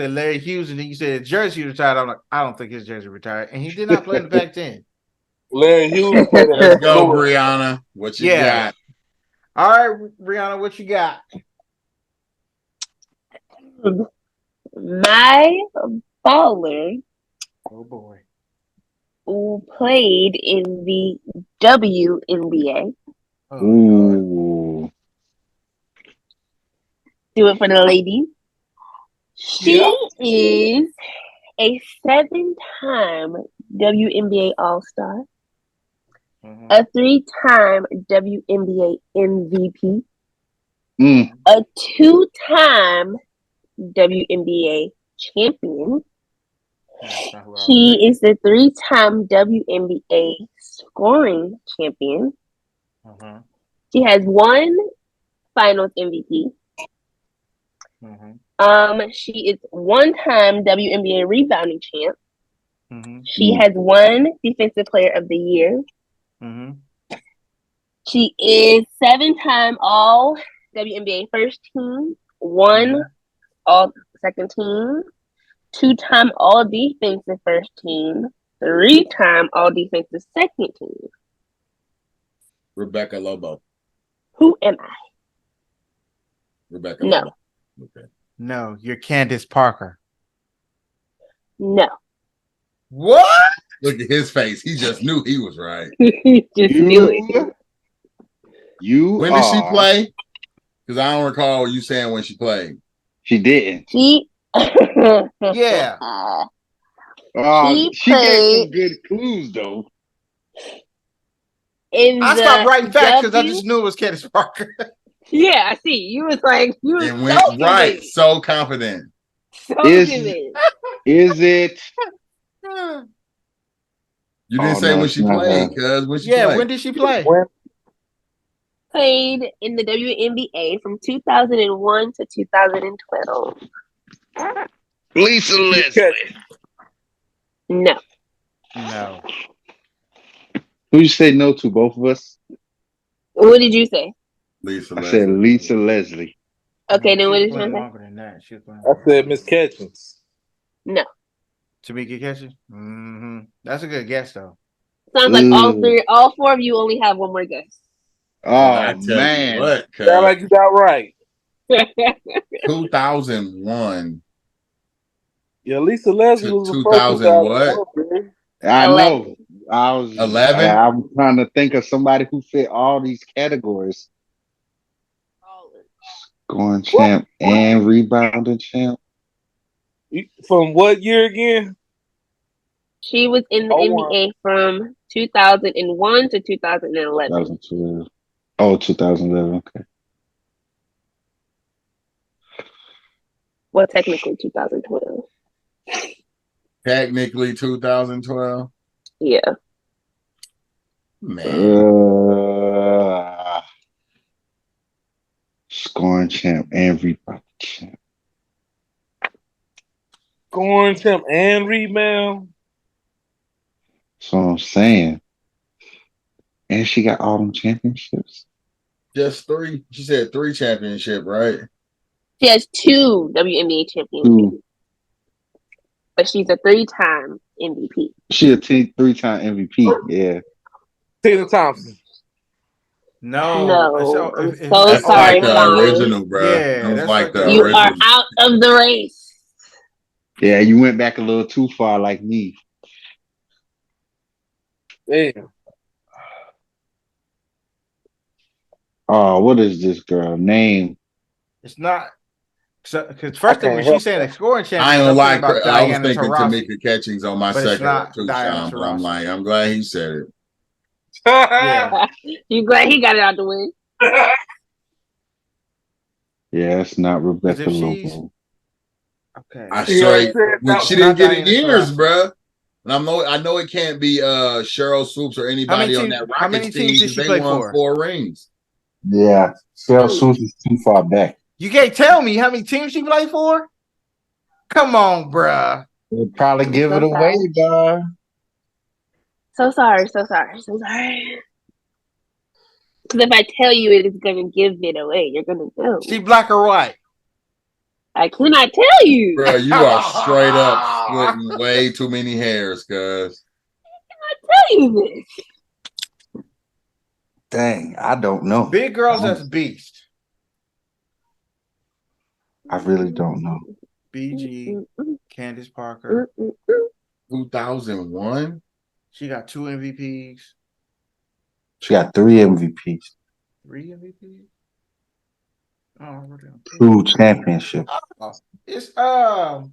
Larry Hughes, and then you said jersey retired. I'm like, I don't think his jersey retired, and he did not play in the Pac-10. Larry Hughes played at Let's go, Florida. Brianna. What you got? All right, Brianna, what you got? My baller, oh boy, who played in the WNBA. Oh, Ooh. Do it for the ladies. She is a 7-time WNBA All-Star, a 3-time WNBA MVP, a 2-time WNBA champion. She is the 3-time WNBA scoring champion. She has 1 Finals MVP. She is 1-time WNBA rebounding champ. She has 1 Defensive Player of the Year. She is 7-time All WNBA First Team, 1 All Second Team, 2-time All Defensive First Team, 3-time All Defensive Second Team. Rebecca Lobo. Who am I? Rebecca Lobo. Okay. No, you're Candace Parker. No. What? Look at his face. He just knew he was right. Just knew it. When did she play? Because I don't recall you saying when she played. She didn't. She yeah. She gave some good clues though. I stopped writing facts because I just knew it was Candace Parker. Yeah, I see. You was like, you was it went so right, convinced. so confident. So convinced. Is it? You didn't say when she played, cuz when she played. When did she play? Played in the WNBA from 2001 to 2012. Lisa Leslie. No. No. Who you say no to? Both of us? What did you say? Lisa Leslie. Said Lisa Leslie. Okay, then what did you say? Longer than that. I said Miss Catchings. No. Tamika Catchings? That's a good guess, though. Sounds like all 4 of you only have one more guess. Oh, man. What? Sound like you got right. 2001. Yeah, Lisa Leslie was the 2000 what? I know. I was 11. I'm trying to think of somebody who fit all these categories. Scoring champ and rebounding champ. From what year again? She was in the NBA from 2001 to 2011. 2012. Oh, 2011. Okay. Well, technically 2012. Technically 2012. Yeah. Man. Scoring champ and rebound champ. Scoring champ and rebound. That's what I'm saying. And she got all them championships. Just 3. She said 3 championship, right? She has 2 WNBA championships. But she's a 3-time MVP. She a 3-time MVP. Yeah. Tina Thompson. No, I'm so that's sorry. like the original, bro. Yeah, that's like the you original. are out of the race. Yeah, you went back a little too far, like me. Damn. Oh, what is this girl name? It's not. Because first thing when she's saying a scoring champion, I don't like. about I was Diana thinking Taurasi. Tamika Catchings on my But it's second not too, Diana Sean. But I'm Taurasi. like, I'm glad he said it. Yeah. You glad he got it out the way? Yeah, it's not Rebecca Lobo. Okay. I straight when she didn't get it years, bro. And I know it can't be Cheryl Swoops or anybody on that Rockets team because they won 4 rings. Yeah, Cheryl Swoops is too far back. You can't tell me how many teams she played for? Come on, bruh. They'll probably give it away, dog. So sorry. Because if I tell you it is going to give it away, you're going to know. She black or white? I cannot tell you. Bro, you are straight up splitting way too many hairs, cuz. I cannot tell you this. Dang, I don't know. Big girls that's beast. I really don't know. BG, Candace Parker. 2001? She got 2 MVPs. She got 3 MVPs. 3 MVPs? Oh, 2 championships. It's I'm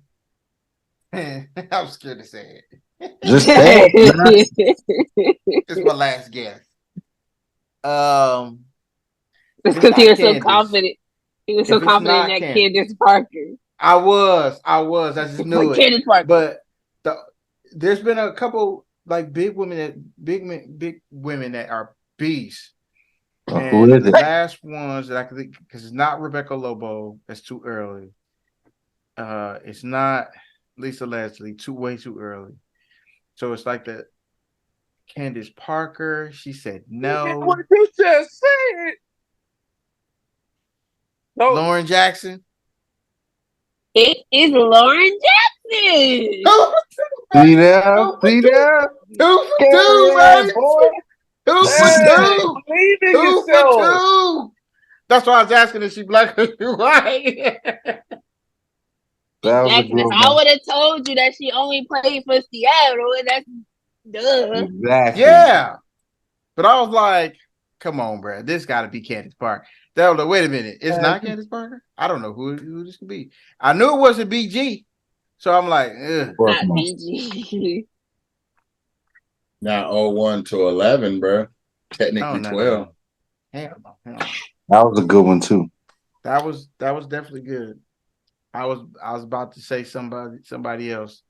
scared to say it. Just say it. This is my last guess. It's because he was so confident. He was so confident in that Candace Parker. I was. I just knew it. Candace Parker. But there's been a couple like big women that are beasts. Who is the it? last ones that I can think, because it's not Rebecca Lobo. That's too early. It's not Lisa Leslie. Way too early. So it's like the Candace Parker. She said no. What you just said? No. Lauren Jackson. It is Lauren Jackson. See there? 2 for 2, man. 2 for 2. 2 for 2. That's why I was asking if she black or white. Jackson, if I would have told you that she only played for Seattle, and that's duh. Exactly. Yeah. But I was like, come on, bro. This got to be Candace Parker. Wait a minute. It's not Candace Parker? I don't know who this could be. I knew it wasn't BG. So I'm like, ugh. Not BG. Not 01 to 11, bro. Technically 12. Hell no. That was a good one too. That was definitely good. I was about to say somebody else.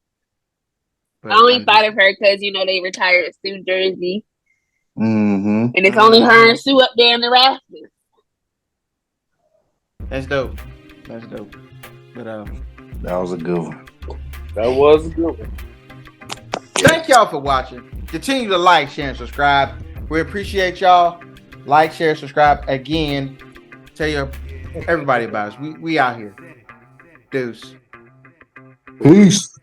I only thought of her because they retired Sue Jersey. Mm-hmm. And it's only her and Sue up there in the rafters. That's dope. But that was a good one. That was a good one. Thank y'all for watching. Continue to like, share, and subscribe. We appreciate y'all. Like, share, subscribe again. Tell everybody about us. We out here. Deuce. Peace.